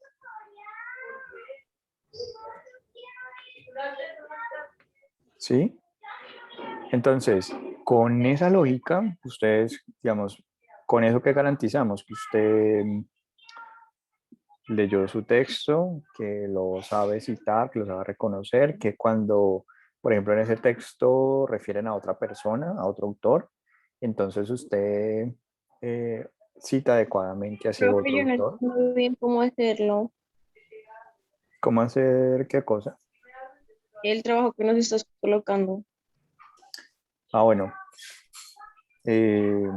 Speaker 1: ¿Sí? Entonces, con esa lógica, ustedes, digamos, con eso que garantizamos, que usted leyó su texto, que lo sabe citar, que lo sabe reconocer, que cuando, por ejemplo, en ese texto refieren a otra persona, a otro autor, entonces usted cita adecuadamente a ese
Speaker 7: Profe,
Speaker 1: otro
Speaker 7: yo no
Speaker 1: autor.
Speaker 7: entiendo muy bien cómo hacerlo.
Speaker 1: ¿Cómo hacer qué cosa?
Speaker 7: El trabajo que nos estás colocando.
Speaker 1: Ah, bueno. Eh,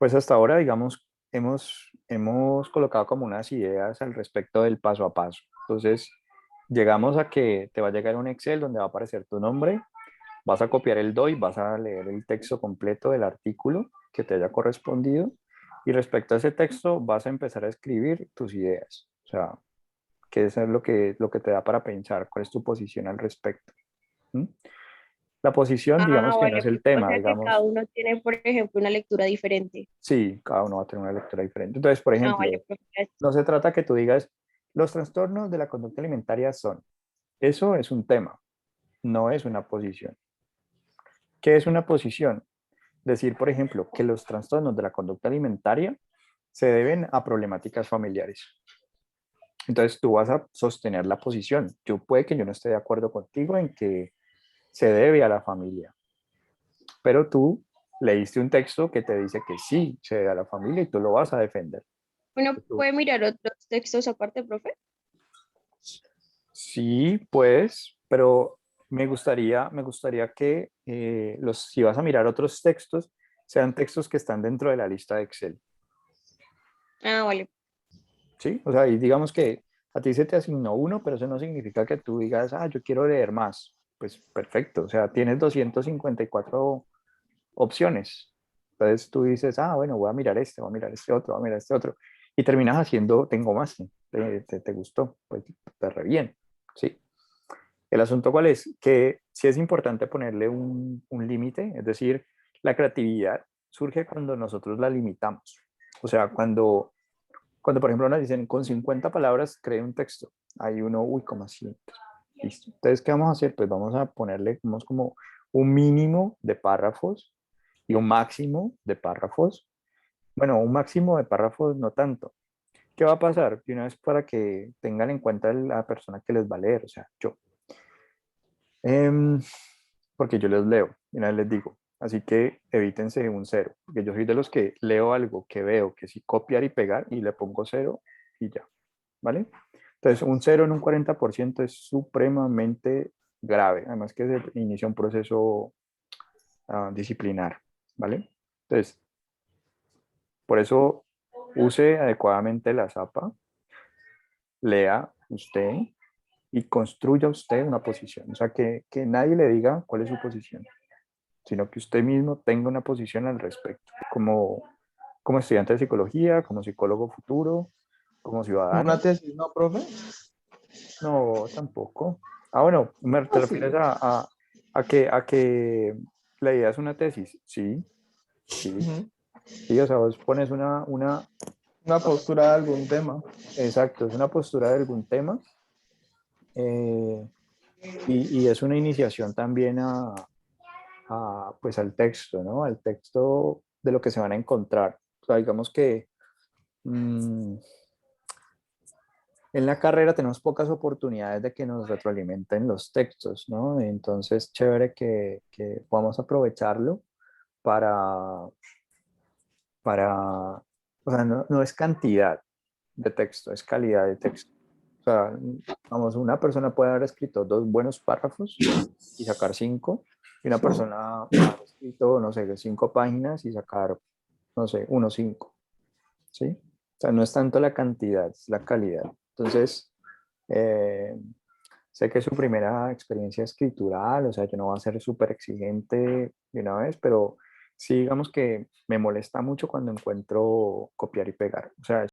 Speaker 1: Pues hasta ahora, digamos, hemos colocado como unas ideas al respecto del paso a paso. Entonces, llegamos a que te va a llegar un Excel donde va a aparecer tu nombre, vas a copiar el DOI, vas a leer el texto completo del artículo que te haya correspondido y respecto a ese texto vas a empezar a escribir tus ideas. O sea, qué es lo que te da para pensar, cuál es tu posición al respecto. ¿Mm? La posición,
Speaker 7: Ah,
Speaker 1: digamos que no
Speaker 7: vale,
Speaker 1: es el
Speaker 7: o
Speaker 1: tema,
Speaker 7: sea que cada
Speaker 1: digamos,
Speaker 7: uno tiene, por ejemplo, una lectura diferente.
Speaker 1: sí, cada uno va a tener una lectura diferente. Entonces, por
Speaker 7: Ah, vale,
Speaker 1: ejemplo,
Speaker 7: profe, gracias.
Speaker 1: no se trata que tú digas, los trastornos de la conducta alimentaria son. Eso es un tema, no es una posición. ¿Qué es una posición? Decir, por ejemplo, que los trastornos de la conducta alimentaria se deben a problemáticas familiares. Entonces tú vas a sostener la posición. Puede que yo no esté de acuerdo contigo en que se debe a la familia, pero tú leíste un texto que te dice que sí, se da a la familia y tú lo vas a defender.
Speaker 7: Uno
Speaker 1: Tú-
Speaker 7: puede mirar otros textos aparte, profe.
Speaker 1: Sí, pues, pero me gustaría que si vas a mirar otros textos, sean textos que están dentro de la lista de Excel.
Speaker 7: Ah, vale.
Speaker 1: ¿Sí? O sea, y digamos que a ti se te asignó uno, pero eso no significa que tú digas, ah, yo quiero leer más. Pues perfecto, o sea, tienes 254 opciones. Entonces tú dices, ah, bueno, voy a mirar este, voy a mirar este otro, voy a mirar este otro. Y terminas haciendo, tengo más, te gustó, pues te re bien, ¿sí? El asunto cuál es, que sí es importante ponerle un límite, es decir, la creatividad surge cuando nosotros la limitamos. O sea, cuando por ejemplo nos dicen con 50 palabras cree un texto, hay uno, uy, ¿cómo así? Listo. Entonces, ¿qué vamos a hacer? Pues vamos a ponerle como un mínimo de párrafos y un máximo de párrafos. Bueno, un máximo de párrafos no tanto. ¿Qué va a pasar? De una vez para que tengan en cuenta la persona que les va a leer, o sea, yo. Porque yo les leo, y una vez les digo. Así que evítense un cero, porque yo soy de los que leo algo que veo que sí copiar y pegar y le pongo cero y ya, ¿vale? Entonces, un cero en un 40% es supremamente grave, además que se inicia un proceso disciplinar, ¿vale? Entonces, por eso use adecuadamente la zapa, lea usted y construya usted una posición. O sea, que nadie le diga cuál es su posición, sino que usted mismo tenga una posición al respecto, como estudiante de psicología, como psicólogo futuro, como ciudadano.
Speaker 2: Una tesis, ¿no, profe?
Speaker 1: No, tampoco. Ah, bueno, ¿te refieres
Speaker 2: Sí.
Speaker 1: a que la idea es una tesis? Sí, sí,
Speaker 2: Ujú.
Speaker 1: sí, o sea, vos pones
Speaker 2: Una postura de algún tema.
Speaker 1: exacto, es una postura de algún tema eh, y es una iniciación también pues al texto, ¿no? Al texto de lo que se van a encontrar. O sea, digamos que en la carrera tenemos pocas oportunidades de que nos retroalimenten los textos, ¿no? Entonces, chévere que podamos aprovecharlo para, o sea, no es cantidad de texto, es calidad de texto. O sea, vamos, una persona puede haber escrito 2 buenos párrafos y sacar 5, y una persona puede haber escrito, no sé, 5 páginas y sacar, no sé, 1 o 5, ¿sí? O sea, no es tanto la cantidad, es la calidad. Entonces, eh, sé que es su primera experiencia escritural, o sea, yo no voy a ser súper exigente de una vez, pero sí, digamos que me molesta mucho cuando encuentro copiar y pegar. O sea,